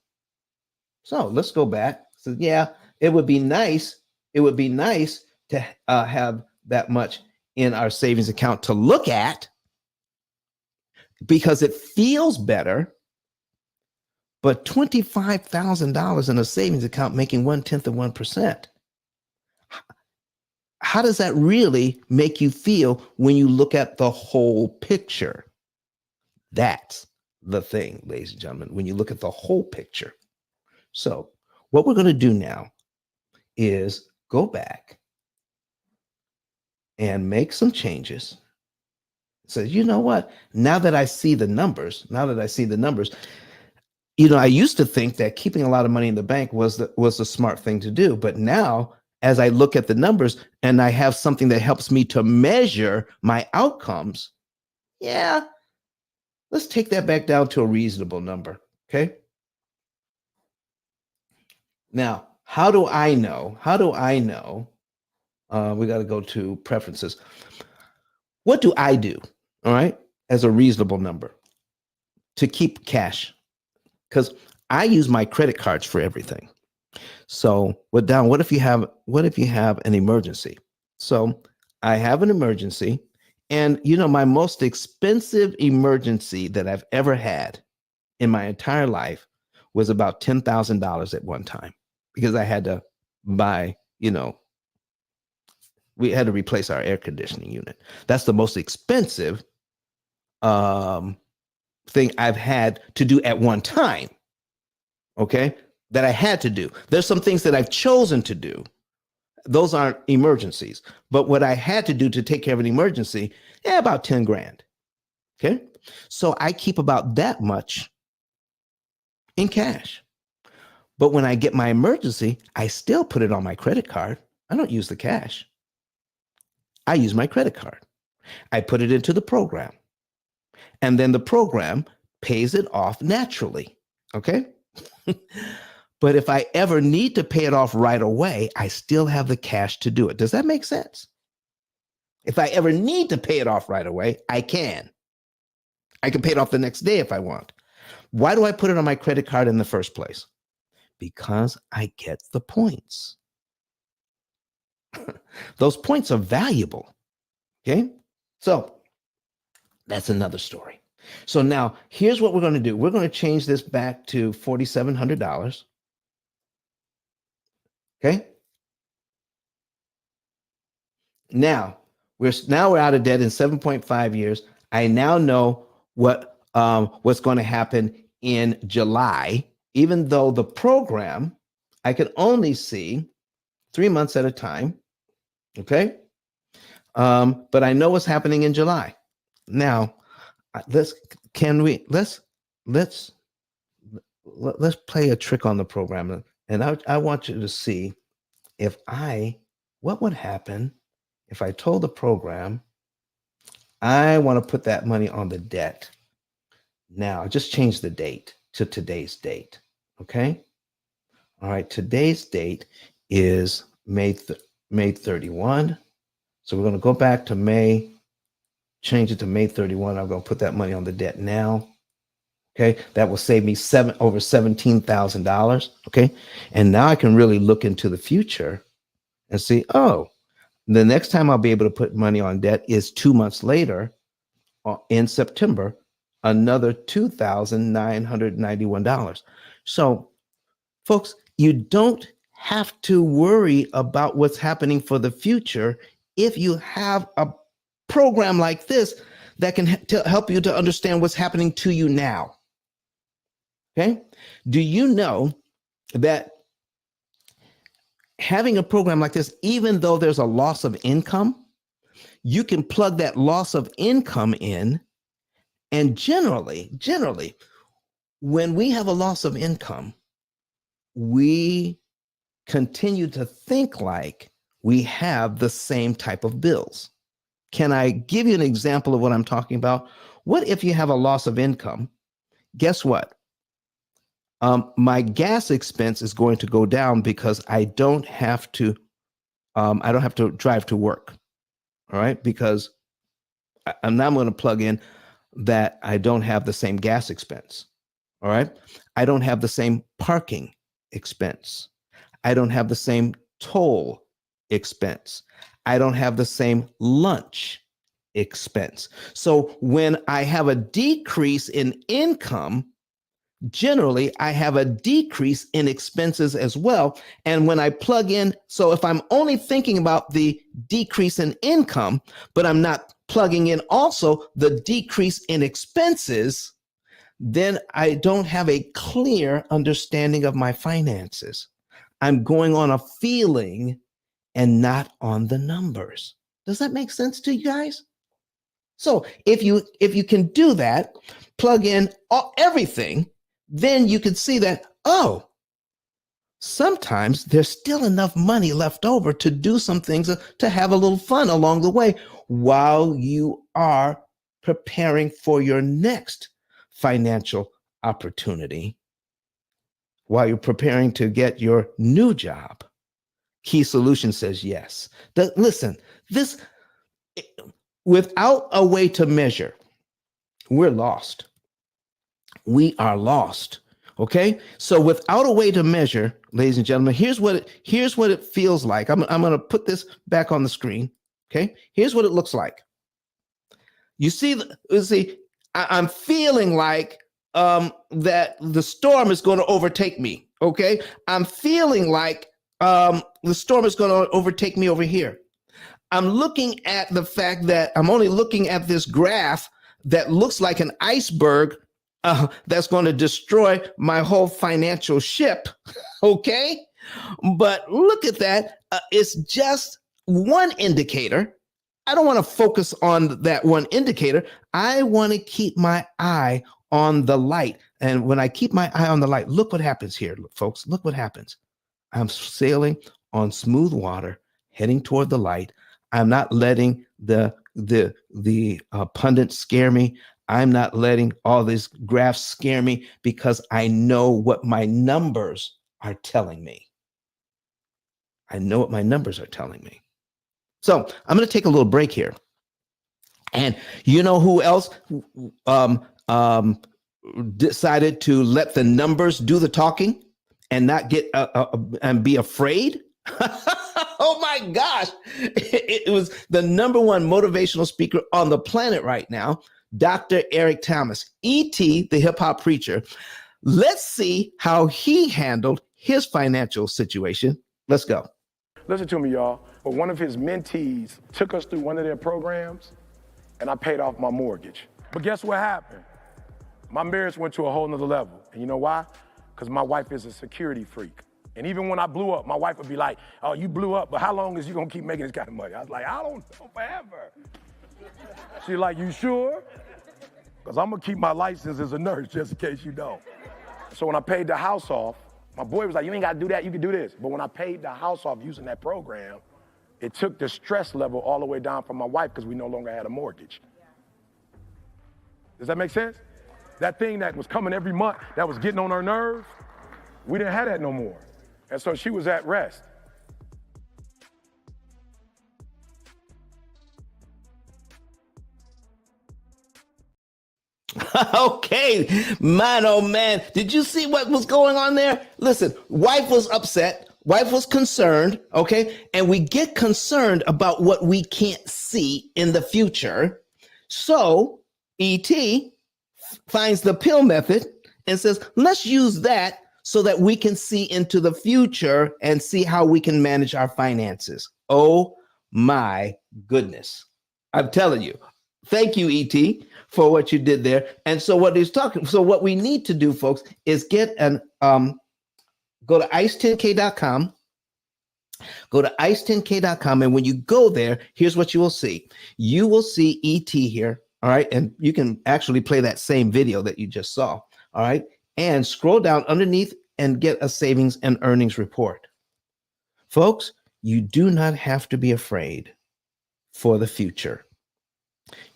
So let's go back. So yeah, it would be nice. It would be nice to have that much in our savings account to look at because it feels better. But $25,000 in a savings account making 0.1%. How does that really make you feel when you look at the whole picture? That's the thing, ladies and gentlemen, when you look at the whole picture. So what we're going to do now is go back and make some changes. So you know what? Now that I see the numbers, I used to think that keeping a lot of money in the bank was the smart thing to do. But now, as I look at the numbers and I have something that helps me to measure my outcomes, yeah, let's take that back down to a reasonable number. Okay. Now, how do I know? We got to go to preferences. What do I do? All right, as a reasonable number to keep cash, because I use my credit cards for everything. So what if you have an emergency? So I have an emergency, and my most expensive emergency that I've ever had in my entire life was about $10,000 at one time, because I had to buy, we had to replace our air conditioning unit. That's the most expensive thing I've had to do at one time. Okay, that I had to do. There's some things that I've chosen to do. Those aren't emergencies. But what I had to do to take care of an emergency, about 10 grand. Okay, so I keep about that much in cash. But when I get my emergency, I still put it on my credit card. I don't use the cash. I use my credit card. I put it into the program. And then the program pays it off naturally. Okay. But if I ever need to pay it off right away, I still have the cash to do it. Does that make sense? If I ever need to pay it off right away, I can. I can pay it off the next day if I want. Why do I put it on my credit card in the first place? Because I get the points. Those points are valuable. Okay. So that's another story. So now here's what we're going to do. We're going to change this back to $4,700. Okay. Now we're out of debt in 7.5 years. I now know what's going to happen in July, even though the program I can only see 3 months at a time. Okay. But I know what's happening in July. Now, let's play a trick on the program, and I want you to see what would happen if I told the program I want to put that money on the debt. Now, just change the date to today's date. Okay. All right. Today's date is May 31. So we're going to go back to May, change it to May 31. I'm going to put that money on the debt now. Okay. That will save me over $17,000. Okay. And now I can really look into the future and see, the next time I'll be able to put money on debt is 2 months later in September, another $2,991. So folks, you don't have to worry about what's happening for the future if you have a program like this that can help you to understand what's happening to you now. Okay. Do you know that having a program like this, even though there's a loss of income, you can plug that loss of income in. And generally, when we have a loss of income, we continue to think like we have the same type of bills. Can I give you an example of what I'm talking about? What if you have a loss of income? Guess what? My gas expense is going to go down because I don't have to drive to work. All right, because I'm now going to plug in that I don't have the same gas expense. All right, I don't have the same parking expense. I don't have the same toll expense. I don't have the same lunch expense. So when I have a decrease in income, generally I have a decrease in expenses as well. And when I plug in, so if I'm only thinking about the decrease in income, but I'm not plugging in also the decrease in expenses, then I don't have a clear understanding of my finances. I'm going on a feeling and not on the numbers. Does that make sense to you guys? So if you can do that, plug in everything, then you can see that, oh, sometimes there's still enough money left over to do some things, to have a little fun along the way while you are preparing for your next financial opportunity, while you're preparing to get your new job. Key Solution says yes. Listen, this, without a way to measure, we're lost. We are lost. Okay. So without a way to measure, ladies and gentlemen, here's what it feels like. I'm going to put this back on the screen. Okay. Here's what it looks like. You see, I'm feeling like that the storm is going to overtake me. Okay. I'm feeling like the storm is going to overtake me over here. I'm looking at the fact that I'm only looking at this graph that looks like an iceberg that's going to destroy my whole financial ship. Okay. But look at that. It's just one indicator. I don't want to focus on that one indicator. I want to keep my eye on the light. And when I keep my eye on the light, look what happens here, folks. Look what happens. I'm sailing on smooth water, heading toward the light. I'm not letting the pundits scare me. I'm not letting all these graphs scare me, because I know what my numbers are telling me. I know what my numbers are telling me. So I'm going to take a little break here. And you know who else decided to let the numbers do the talking and not get and be afraid? Oh my gosh. It was the number one motivational speaker on the planet right now, Dr. Eric Thomas, E.T., the hip hop preacher. Let's see how he handled his financial situation. Let's go. Listen to me, y'all. But one of his mentees took us through one of their programs, and I paid off my mortgage. But guess what happened? My marriage went to a whole nother level. And you know why? Because my wife is a security freak. And even when I blew up, my wife would be like, oh, you blew up, but how long is you gonna keep making this kind of money? I was like, I don't know, forever. She's like, you sure? Because I'm gonna keep my license as a nurse just in case you don't. So when I paid the house off, my boy was like, you ain't gotta do that, you can do this. But when I paid the house off using that program, it took the stress level all the way down from my wife, because we no longer had a mortgage. Does that make sense? That thing that was coming every month, that was getting on her nerves, we didn't have that no more. And so she was at rest. Okay, man, oh man. Did you see what was going on there? Listen, wife was upset. Wife was concerned, okay? And we get concerned about what we can't see in the future. So E.T. finds the P.I.L.L method and says, let's use that so that we can see into the future and see how we can manage our finances. Oh my goodness. I'm telling you. Thank you, E.T., for what you did there. And so what we need to do, folks, is get go to ice10k.com. Go to ice10k.com. And when you go there, here's what you will see. You will see ET here. All right. And you can actually play that same video that you just saw. All right. And scroll down underneath and get a savings and earnings report. Folks, you do not have to be afraid for the future.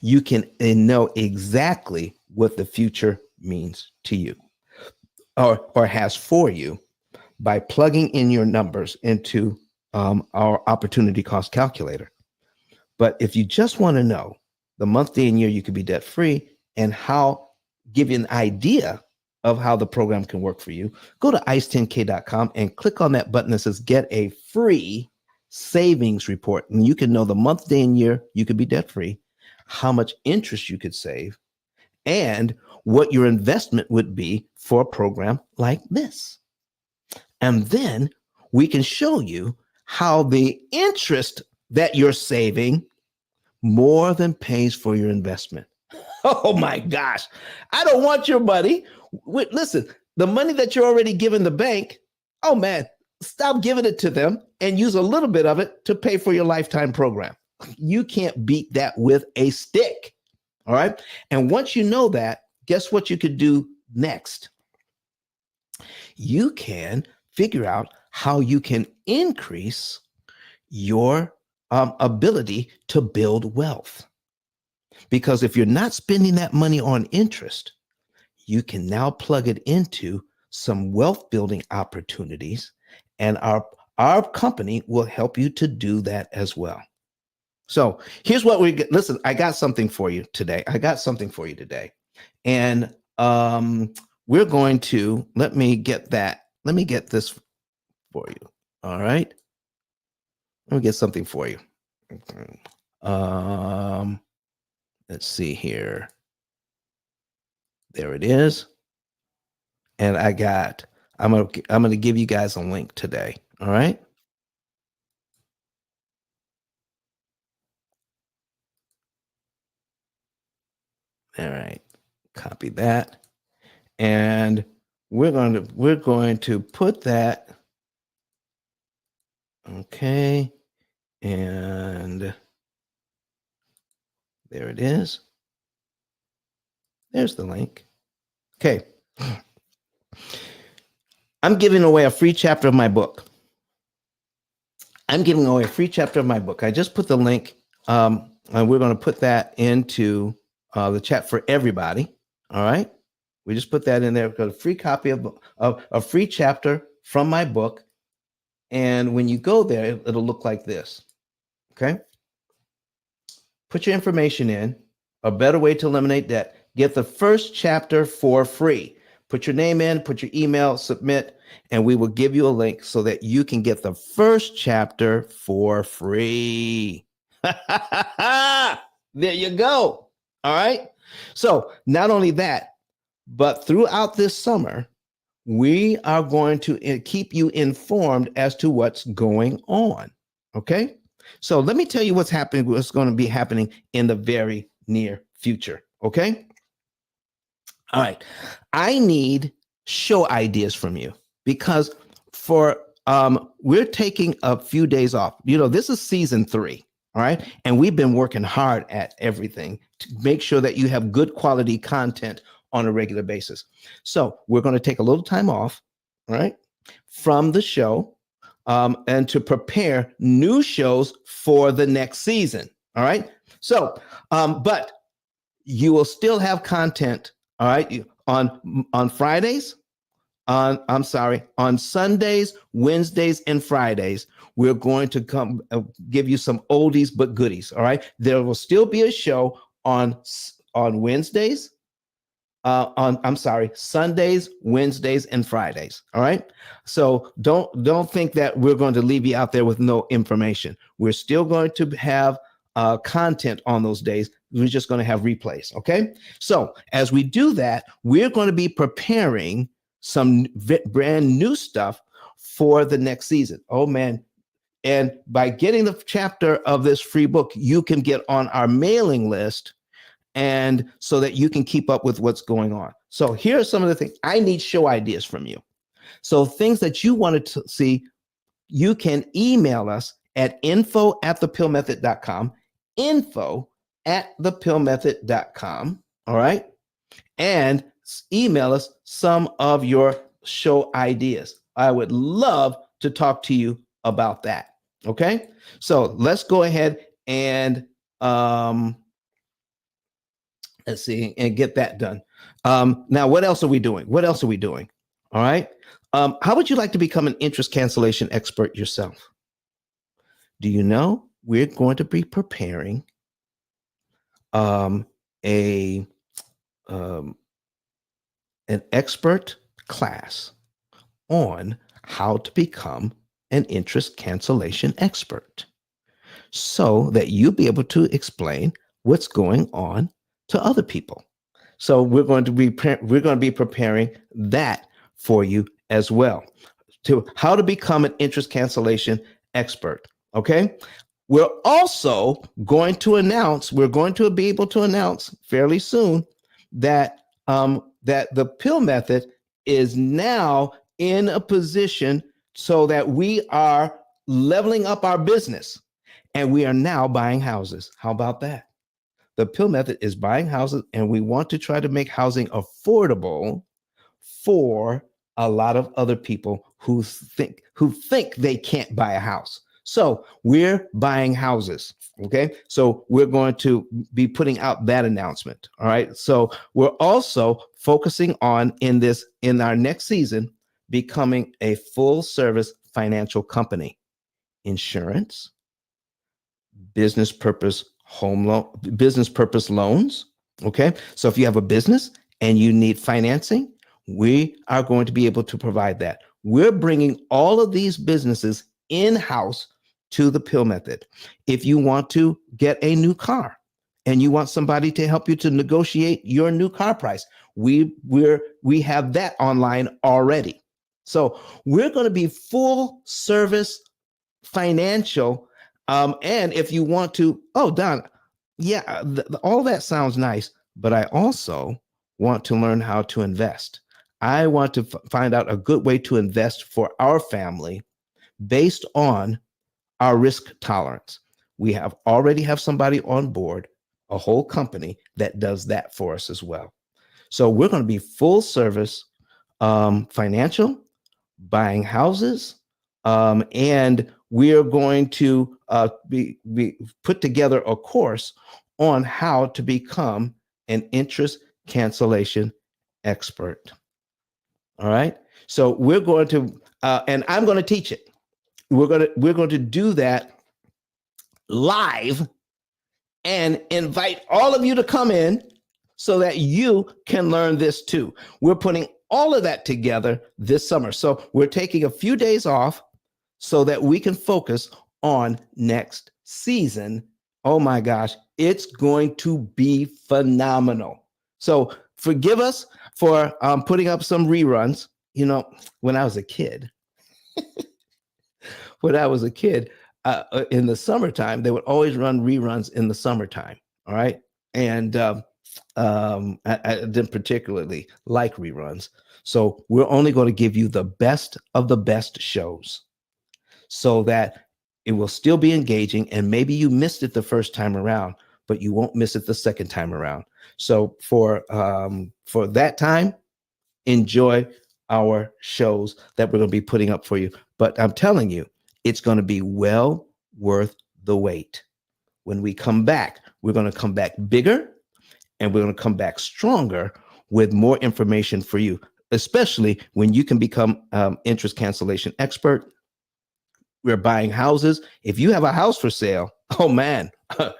You can know exactly what the future means to you or has for you by plugging in your numbers into our opportunity cost calculator. But if you just want to know the month, day, and year you could be debt free and give you an idea of how the program can work for you, go to ice10k.com and click on that button that says get a free savings report. And you can know the month, day, and year you could be debt free, how much interest you could save, and what your investment would be for a program like this. And then we can show you how the interest that you're saving more than pays for your investment. Oh my gosh. I don't want your money. Listen, the money that you're already giving the bank, oh man, stop giving it to them and use a little bit of it to pay for your lifetime program. You can't beat that with a stick. All right. And once you know that, guess what you could do next? You can figure out how you can increase your ability to build wealth. Because if you're not spending that money on interest, you can now plug it into some wealth building opportunities, and our company will help you to do that as well. So here's what we get. Listen, I got something for you today. And we're going to, let me get this for you. All right. Let me get something for you. Let's see here. There it is. And I'm going to give you guys a link today. All right. All right. Copy that. And we're going to put that. Okay. And there it is. There's the link. Okay. I'm giving away a free chapter of my book. I just put the link, and we're going to put that into the chat for everybody. All right. We just put that in there because a free copy of a free chapter from my book. And when you go there, it'll look like this. Okay. Put your information in. A better way to eliminate debt. Get the first chapter for free. Put your name in, put your email, submit, and we will give you a link so that you can get the first chapter for free. There you go. All right. So not only that, but throughout this summer, we are going to keep you informed as to what's going on. Okay. So let me tell you what's going to be happening in the very near future. Okay. All right. I need show ideas from you because we're taking a few days off. This is season 3. All right. And we've been working hard at everything to make sure that you have good quality content on a regular basis. So we're going to take a little time off, right, from the show and to prepare new shows for the next season. All right. So, but you will still have content. All right. On Fridays, on Sundays, Wednesdays, and Fridays, we're going to come give you some oldies but goodies. All right. There will still be a show on Wednesdays, Sundays, Wednesdays, and Fridays. All right. So don't think that we're going to leave you out there with no information. We're still going to have content on those days. We're just going to have replays. Okay. So as we do that, we're going to be preparing some brand new stuff for the next season. Oh man. And by getting the chapter of this free book, you can get on our mailing list and so that you can keep up with what's going on. So here are some of the things. I need show ideas from you. So things that you wanted to see, you can email us at info@thepillmethod.com, info@thepillmethod.com. All right. And email us some of your show ideas. I would love to talk to you about that. Okay. So let's go ahead and let's see and get that done. Now, what else are we doing? What else are we doing? All right. How would you like to become an interest cancellation expert yourself? Do you know we're going to be preparing a an expert class on how to become an interest cancellation expert, so that you'll be able to explain what's going on to other people. So we're going to be preparing that for you as well, to how to become an interest cancellation expert. Okay. We're also going to be able to announce fairly soon that that the P.I.L.L method is now in a position so that we are leveling up our business, and we are now buying houses. How about that? The P.I.L.L method is buying houses, and we want to try to make housing affordable for a lot of other people who think they can't buy a house. So we're buying houses. Okay. So we're going to be putting out that announcement. All right. So we're also focusing on in our next season, becoming a full service financial company: insurance, business purpose loans. Okay. So if you have a business and you need financing, we are going to be able to provide that. We're bringing all of these businesses in-house to the P.I.L.L method. If you want to get a new car and you want somebody to help you to negotiate your new car price, we have that online already. So we're going to be full service financial. And if you want to, oh, Don, yeah, all that sounds nice, but I also want to learn how to invest. I want to find out a good way to invest for our family based on our risk tolerance. We already have somebody on board, a whole company that does that for us as well. So we're going to be full service financial, buying houses, and we're going to be put together a course on how to become an interest cancellation expert. All right. So we're going to, and I'm going to teach it. We're going to do that live and invite all of you to come in so that you can learn this too. We're putting all of that together this summer. So we're taking a few days off so that we can focus on next season. Oh my gosh, it's going to be phenomenal. So forgive us for putting up some reruns. You know, when I was a kid, in the summertime, they would always run reruns in the summertime. All right. And I didn't particularly like reruns. So we're only going to give you the best of the best shows so that it will still be engaging. And maybe you missed it the first time around, but you won't miss it the second time around. So for that time, enjoy our shows that we're going to be putting up for you. But I'm telling you, it's going to be well worth the wait. When we come back, we're going to come back bigger, and we're going to come back stronger with more information for you, especially when you can become interest cancellation expert. We're buying houses. If you have a house for sale, oh man,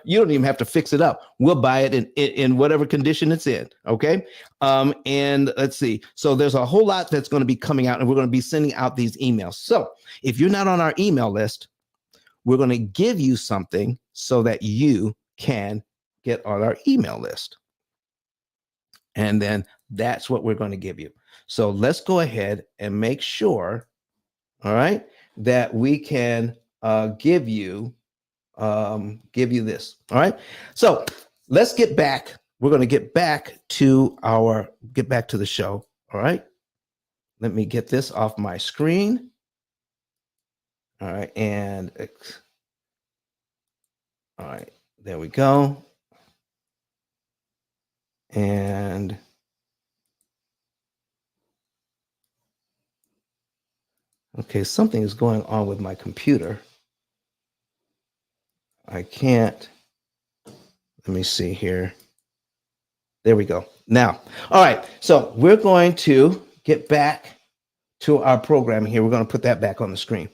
you don't even have to fix it up. We'll buy it in whatever condition it's in. Okay. And let's see. So there's a whole lot that's going to be coming out, and we're going to be sending out these emails. So if you're not on our email list, we're going to give you something so that you can get on our email list. And then that's what we're going to give you. So let's go ahead and make sure, all right, that we can give you this. All right. So let's get back we're going to get back to the show. All right. Let me get this off my screen. All right. And all right, there we go. And okay, something is going on with my computer. I can't. Let me see here. There we go. Now, all right. So we're going to get back to our program here. We're going to put that back on the screen.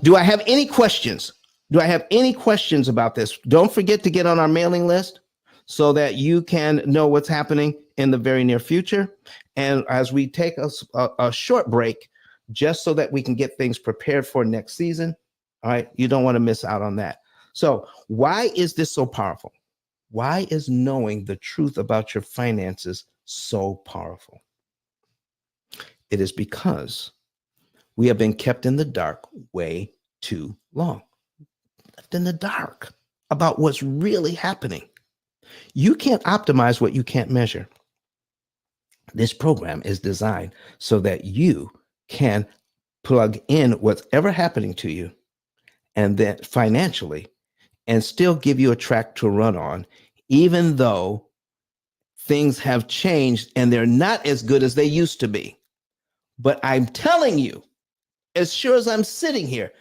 Do I have any questions? Do I have any questions about this? Don't forget to get on our mailing list so that you can know what's happening in the very near future. And as we take a short break, just so that we can get things prepared for next season, all right, you don't want to miss out on that. So why is this so powerful? Why is knowing the truth about your finances so powerful? It is because we have been kept in the dark way too long. Left in the dark about what's really happening. You can't optimize what you can't measure. This program is designed so that you can plug in what's ever happening to you and then financially and still give you a track to run on, even though things have changed and they're not as good as they used to be. But I'm telling you, as sure as I'm sitting here,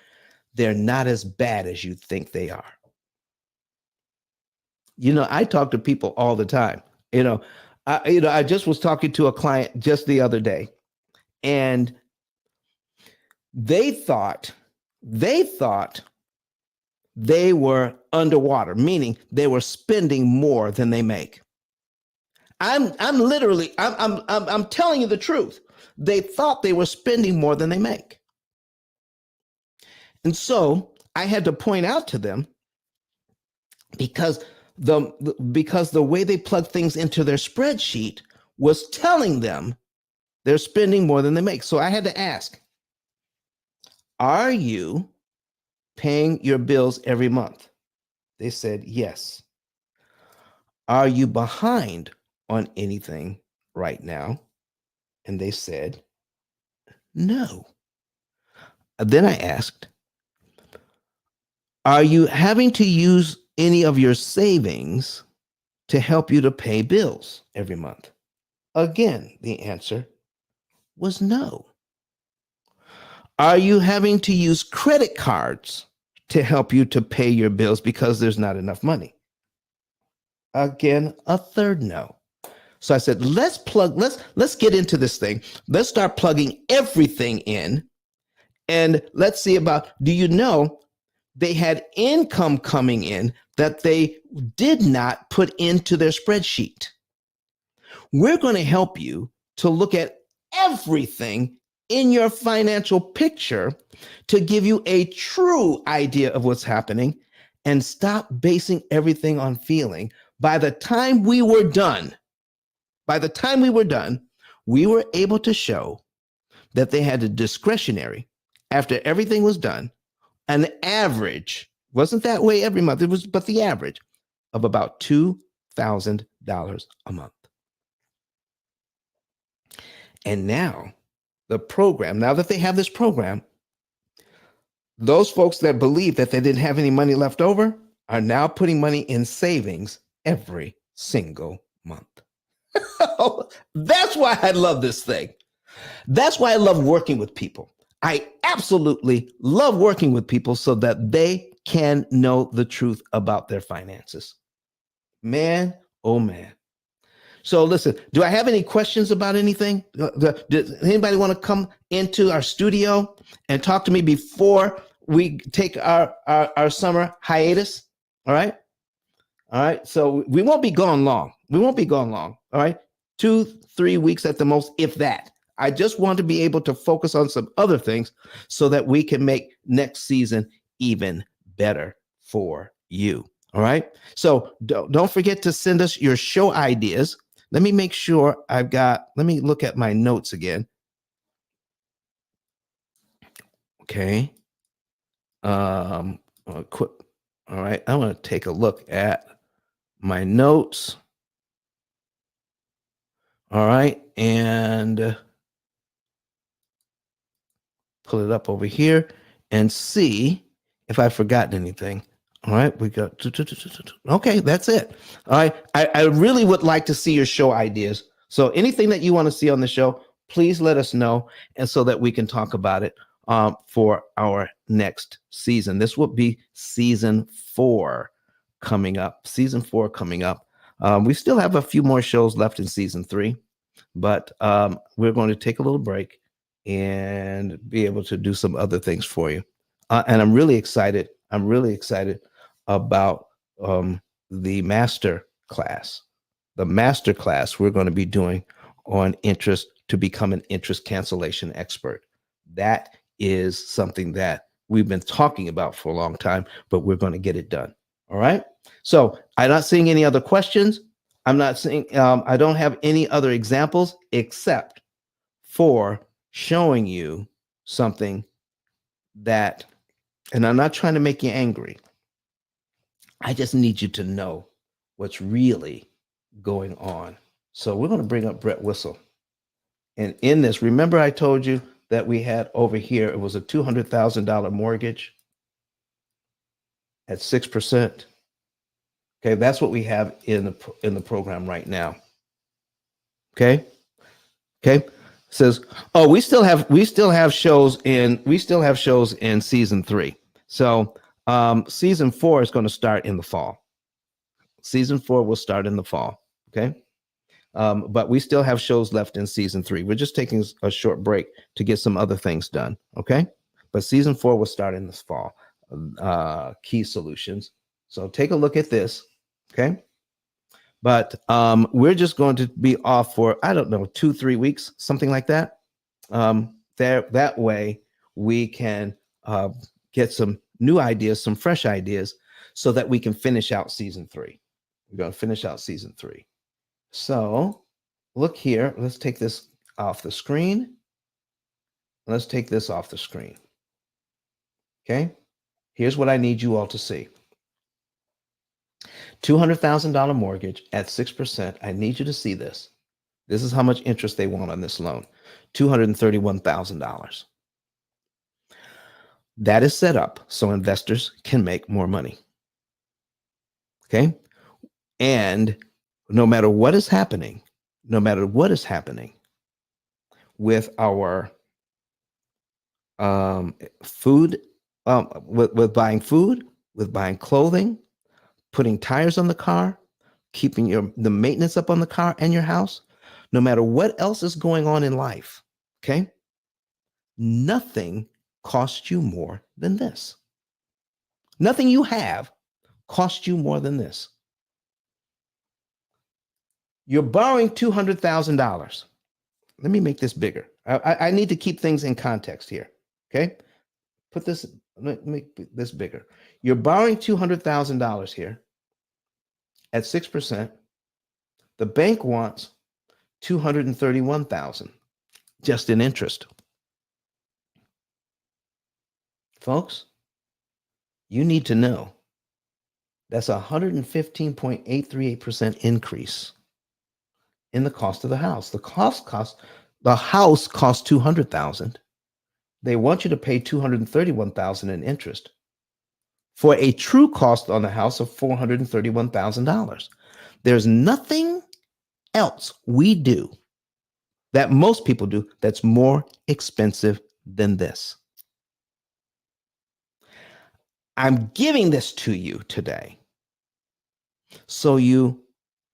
they're not as bad as you think they are. You know, I talk to people all the time. I just was talking to a client just the other day, and they thought they were underwater, meaning they were spending more than they make. I'm telling you the truth. They thought they were spending more than they make. And so I had to point out to them because the way they plug things into their spreadsheet was telling them they're spending more than they make. So I had to ask, are you paying your bills every month? They said, yes. Are you behind on anything right now? And they said, no. Then I asked, are you having to use any of your savings to help you to pay bills every month? Again, the answer was no. Are you having to use credit cards to help you to pay your bills because there's not enough money? Again, a third no. So I said, let's get into this thing. Let's start plugging everything in. And let's see about, do you know they had income coming in that they did not put into their spreadsheet? We're going to help you to look at everything in your financial picture to give you a true idea of what's happening and stop basing everything on feeling. By the time we were done, we were able to show that they had a discretionary, after everything was done, an average, wasn't that way every month, it was, but the average of about $2,000 a month. And now now that they have this program, those folks that believe that they didn't have any money left over are now putting money in savings every single month. That's why I love this thing. That's why I love working with people. I absolutely love working with people so that they can know the truth about their finances. Man, oh man. So listen, do I have any questions about anything? Does anybody want to come into our studio and talk to me before we take our summer hiatus? All right. All right. So we won't be gone long. All right. 2-3 weeks at the most, if that. I just want to be able to focus on some other things so that we can make next season even better for you. All right. So don't forget to send us your show ideas. Let me make sure let me look at my notes again. Okay. All right. I want to take a look at my notes. All right. And pull it up over here and see if I've forgotten anything. All right, we got, okay, that's it. All right, I really would like to see your show ideas. So anything that you want to see on the show, please let us know, and so that we can talk about it for our next season. This will be season 4 coming up. Season 4 coming up. We still have a few more shows left in season 3, but we're going to take a little break and be able to do some other things for you. And I'm really excited. I'm really excited about the master class. The master class we're going to be doing on interest to become an interest cancellation expert. That is something that we've been talking about for a long time, but we're going to get it done. All right. So I'm not seeing any other questions. I'm not seeing, I don't have any other examples except for showing you something that, and I'm not trying to make you angry. I just need you to know what's really going on. So we're going to bring up Brett Whistle. And in this, remember I told you that we had over here, it was a $200,000 mortgage at 6%. Okay, that's what we have in the program right now. Okay. Okay. Says, oh, we still have shows in season 3. So season 4 is going to start in the fall. Season 4 will start in the fall. Okay. But we still have shows left in season 3. We're just taking a short break to get some other things done. Okay. But season 4 will start in this fall. Key solutions. So take a look at this. Okay. But we're just going to be off for, I don't know, 2-3 weeks, something like that. That way we can get some new ideas, some fresh ideas, so that we can finish out season 3. We're going to finish out season 3. So look here. Let's take this off the screen. Let's take this off the screen. Okay. Here's what I need you all to see. $200,000 mortgage at 6%. I need you to see this. This is how much interest they want on this loan. $231,000. That is set up so investors can make more money. Okay. And no matter what is happening with our food, with buying food, with buying clothing, putting tires on the car, keeping the maintenance up on the car and your house, no matter what else is going on in life, okay? Nothing costs you more than this. Nothing you have costs you more than this. You're borrowing $200,000. Let me make this bigger. I need to keep things in context here, okay? Make this bigger. You're borrowing $200,000 here at 6%. The bank wants $231,000 just in interest. Folks, you need to know that's a 115.838% increase in the cost of the house. The house costs $200,000. They want you to pay $231,000 in interest for a true cost on the house of $431,000. There's nothing else we do that most people do that's more expensive than this. I'm giving this to you today so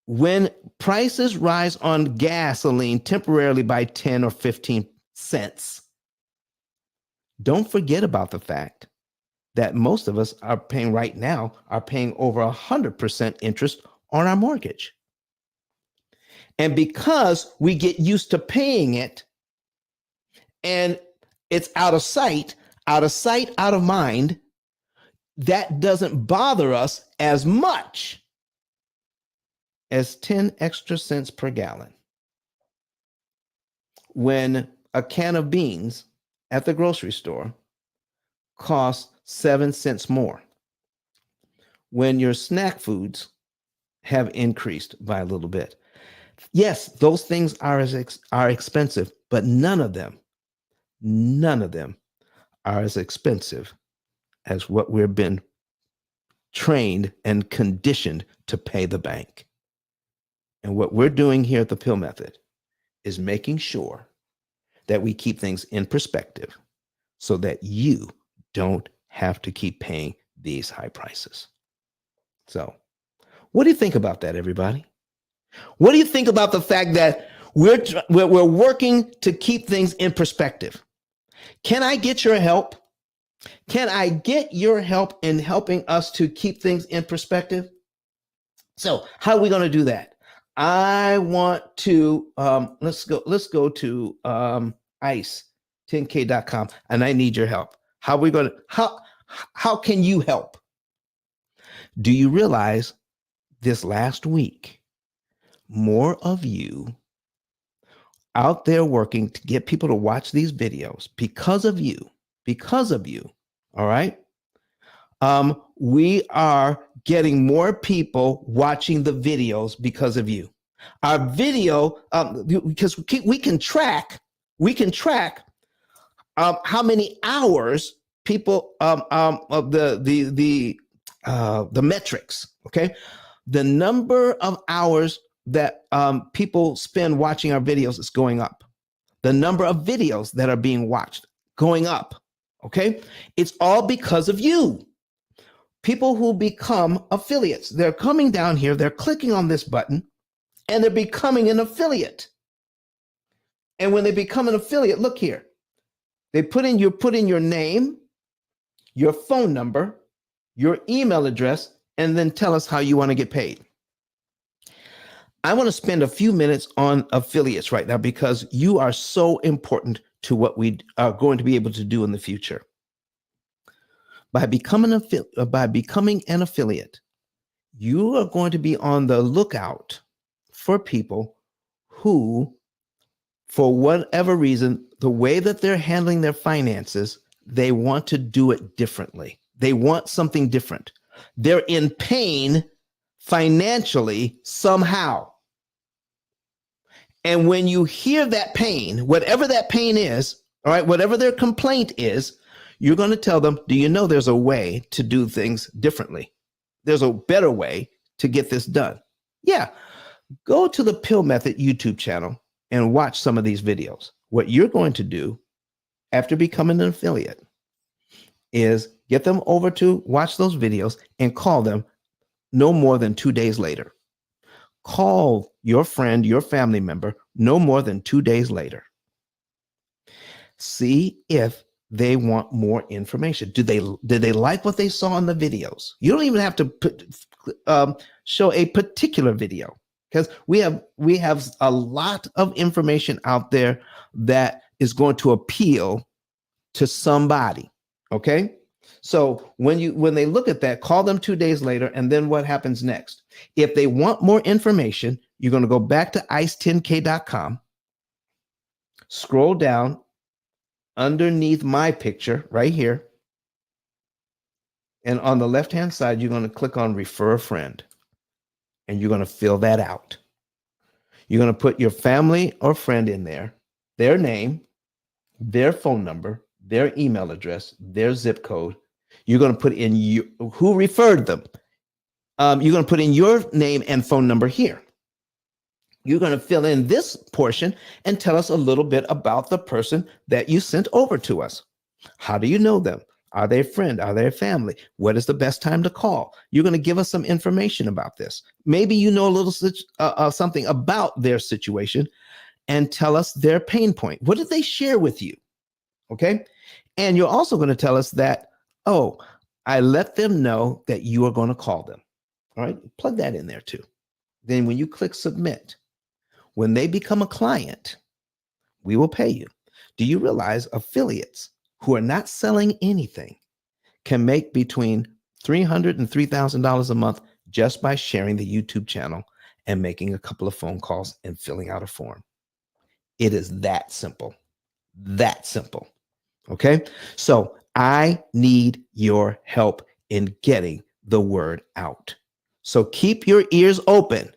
when prices rise on gasoline temporarily by 10 or 15 cents, don't forget about the fact that most of us are paying over 100% interest on our mortgage. And because we get used to paying it and it's out of sight, out of mind, that doesn't bother us as much as 10 extra cents per gallon. When a can of beans at the grocery store costs 7 cents more. When your snack foods have increased by a little bit. Yes, those things are expensive, but none of them are as expensive as what we've been trained and conditioned to pay the bank. And what we're doing here at the P.I.L.L Method is making sure that we keep things in perspective so that you don't have to keep paying these high prices. So, what do you think about that, everybody? What do you think about the fact that we're working to keep things in perspective? Can I get your help? Can I get your help in helping us to keep things in perspective? So, how are we going to do that? I want to let's go to ice10k.com, and I need your help. How are we going to how can you help? Do you realize this last week more of you out there working to get people to watch these videos because of you, all right? We are getting more people watching the videos because of you. Our video, because we can track how many hours people of the metrics. Okay, the number of hours that people spend watching our videos is going up. The number of videos that are being watched going up. Okay, it's all because of you. People who become affiliates, they're coming down here, they're clicking on this button, and they're becoming an affiliate. And when they become an affiliate, look here, you put in your name, your phone number, your email address, and then tell us how you want to get paid. I want to spend a few minutes on affiliates right now because you are so important to what we are going to be able to do in the future. By becoming an affiliate, you are going to be on the lookout for people who, for whatever reason, the way that they're handling their finances, they want to do it differently. They want something different. They're in pain financially somehow. And when you hear that pain, whatever that pain is, all right, whatever their complaint is, you're going to tell them, do you know there's a way to do things differently? There's a better way to get this done. Yeah, go to the P.I.L.L Method YouTube channel and watch some of these videos. What you're going to do after becoming an affiliate is get them over to watch those videos and call them no more than 2 days later. Call your friend, your family member, no more than 2 days later. See if they want more information. Did they like what they saw in the videos? You don't even have to show a particular video because we have a lot of information out there that is going to appeal to somebody. Okay. So when they look at that, call them 2 days later, and then what happens next? If they want more information, you're going to go back to ice10k.com, scroll down underneath my picture right here, and on the left-hand side, you're going to click on Refer a Friend, and you're going to fill that out. You're going to put your family or friend in there, their name, their phone number, their email address, their zip code. You're going to put in who referred them. You're going to put in your name and phone number here. You're going to fill in this portion and tell us a little bit about the person that you sent over to us. How do you know them? Are they a friend? Are they a family? What is the best time to call? You're going to give us some information about this. Maybe you know a little something about their situation and tell us their pain point. What did they share with you? Okay. And you're also going to tell us that, oh, I let them know that you are going to call them. All right. Plug that in there too. Then when you click submit, when they become a client, we will pay you. Do you realize affiliates who are not selling anything can make between $300 and $3,000 a month just by sharing the YouTube channel and making a couple of phone calls and filling out a form? It is that simple. That simple. Okay. So I need your help in getting the word out. So keep your ears open.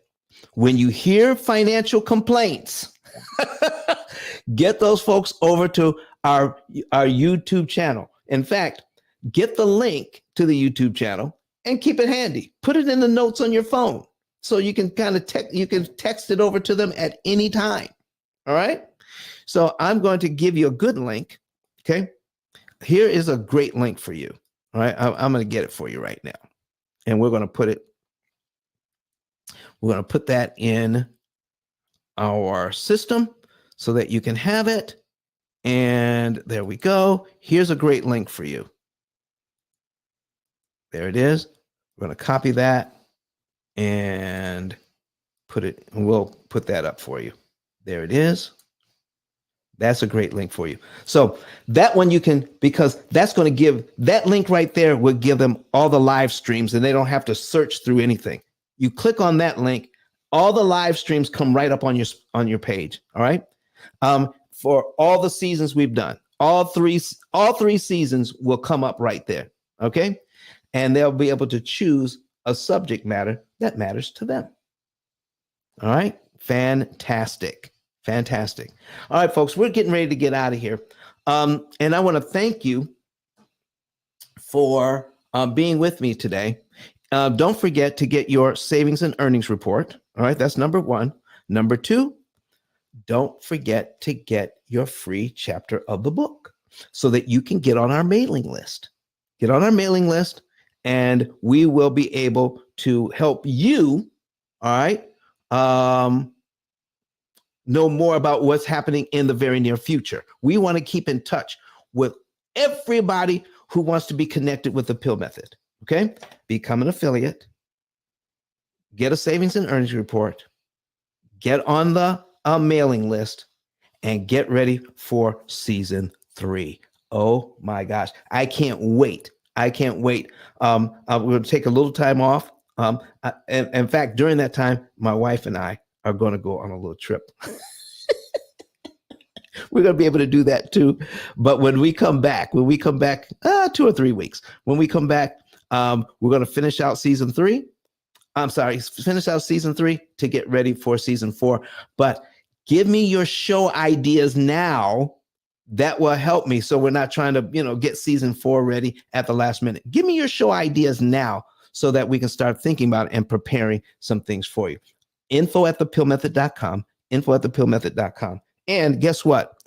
When you hear financial complaints, get those folks over to our YouTube channel. In fact, get the link to the YouTube channel and keep it handy. Put it in the notes on your phone so you can kind of text it over to them at any time. All right. So I'm going to give you a good link. Okay. Here is a great link for you. All right. I'm going to get it for you right now. And we're going to put that in our system so that you can have it. And there we go. Here's a great link for you. There it is. We're going to copy that and we'll put that up for you. There it is. That's a great link for you. So that one you can, because that's going to give, that link right there will give them all the live streams and they don't have to search through anything. You click on that link, all the live streams come right up on your page. All right. For all the seasons we've done, all three seasons will come up right there. Okay. And they'll be able to choose a subject matter that matters to them. All right. Fantastic. Fantastic. All right, folks, we're getting ready to get out of here. And I want to thank you for being with me today. Don't forget to get your savings and earnings report. All right, that's number one. Number two, don't forget to get your free chapter of the book so that you can get on our mailing list. Get on our mailing list, and we will be able to help you, all right, know more about what's happening in the very near future. We want to keep in touch with everybody who wants to be connected with the P.I.L.L method. Okay. Become an affiliate, get a savings and earnings report, get on the mailing list, and get ready for season 3. Oh my gosh. I can't wait. I can't wait. We'll take a little time off. In fact, during that time, my wife and I are going to go on a little trip. We're going to be able to do that too. But when we come back, 2 or 3 weeks, when we come back, we're going to finish out season 3. Finish out season 3 to get ready for season 4. But give me your show ideas now. That will help me. So we're not trying to, get season 4 ready at the last minute. Give me your show ideas now so that we can start thinking about it and preparing some things for you. info@thepillmethod.com, info@thepillmethod.com. And guess what?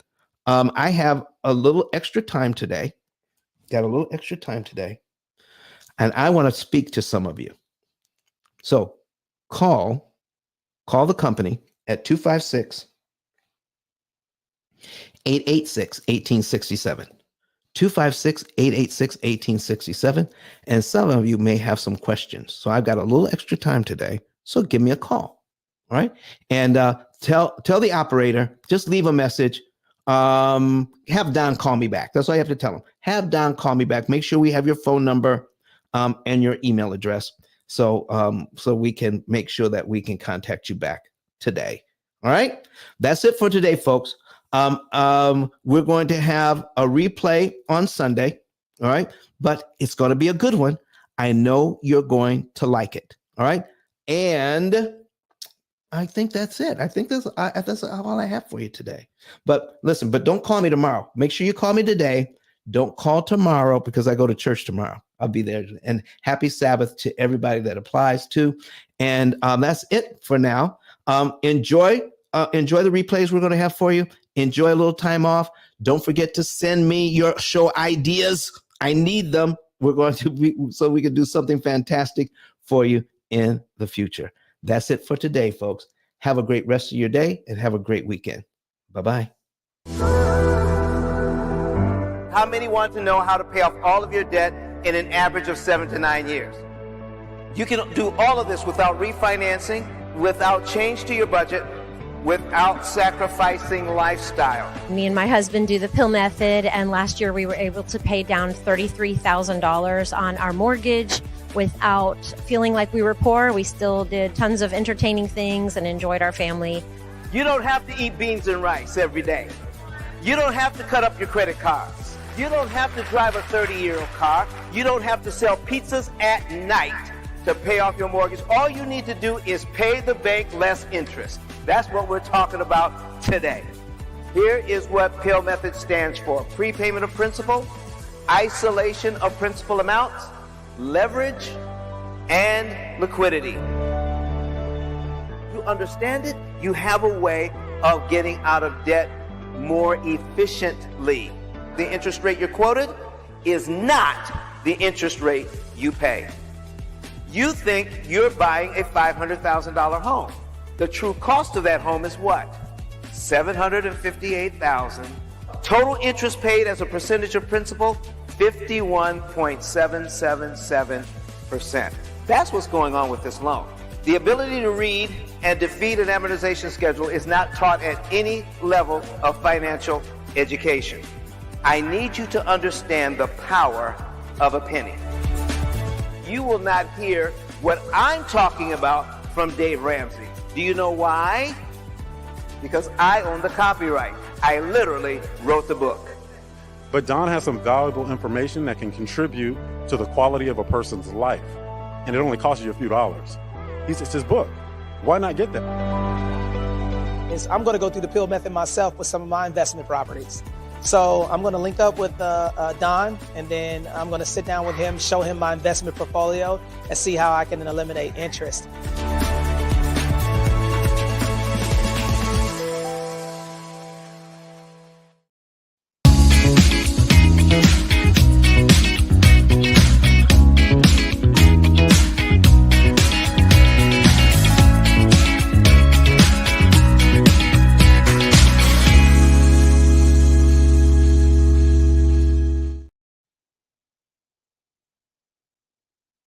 I have a little extra time today. Got a little extra time today. And I want to speak to some of you. So call the company at 256-886-1867. 256-886-1867. And some of you may have some questions. So I've got a little extra time today. So give me a call. All right. And tell the operator, just leave a message. Have Don call me back. That's all you have to tell him. Have Don call me back. Make sure we have your phone number and your email address. So we can make sure that we can contact you back today. All right. That's it for today, folks. We're going to have a replay on Sunday. All right. But it's going to be a good one. I know you're going to like it. All right. And I think that's it. I think that's all I have for you today. But listen, don't call me tomorrow. Make sure you call me today. Don't call tomorrow because I go to church tomorrow. I'll be there. And happy Sabbath to everybody that applies to. And that's it for now. Enjoy the replays we're going to have for you. Enjoy a little time off. Don't forget to send me your show ideas. I need them. We're going to be so we can do something fantastic for you in the future. That's it for today, folks. Have a great rest of your day and have a great weekend. Bye-bye. How many want to know how to pay off all of your debt in an average of 7 to 9 years? You can do all of this without refinancing, without change to your budget, without sacrificing lifestyle. Me and my husband do the P.I.L.L method, and last year we were able to pay down $33,000 on our mortgage without feeling like we were poor. We still did tons of entertaining things and enjoyed our family. You don't have to eat beans and rice every day. You don't have to cut up your credit cards. You don't have to drive a 30-year-old car. You don't have to sell pizzas at night to pay off your mortgage. All you need to do is pay the bank less interest. That's what we're talking about today. Here is what P.I.L.L method stands for: prepayment of principal, isolation of principal amounts, leverage, and liquidity. You understand it? You have a way of getting out of debt more efficiently. The interest rate you're quoted is not the interest rate you pay. You think you're buying a $500,000 home. The true cost of that home is what? $758,000. Total interest paid as a percentage of principal, 51.777%. That's what's going on with this loan. The ability to read and defeat an amortization schedule is not taught at any level of financial education. I need you to understand the power of a penny. You will not hear what I'm talking about from Dave Ramsey. Do you know why? Because I own the copyright. I literally wrote the book. But Don has some valuable information that can contribute to the quality of a person's life. And it only costs you a few dollars. It's his book. Why not get that? I'm going to go through the P.I.L.L method myself with some of my investment properties. So I'm going to link up with Don, and then I'm going to sit down with him, show him my investment portfolio, and see how I can eliminate interest.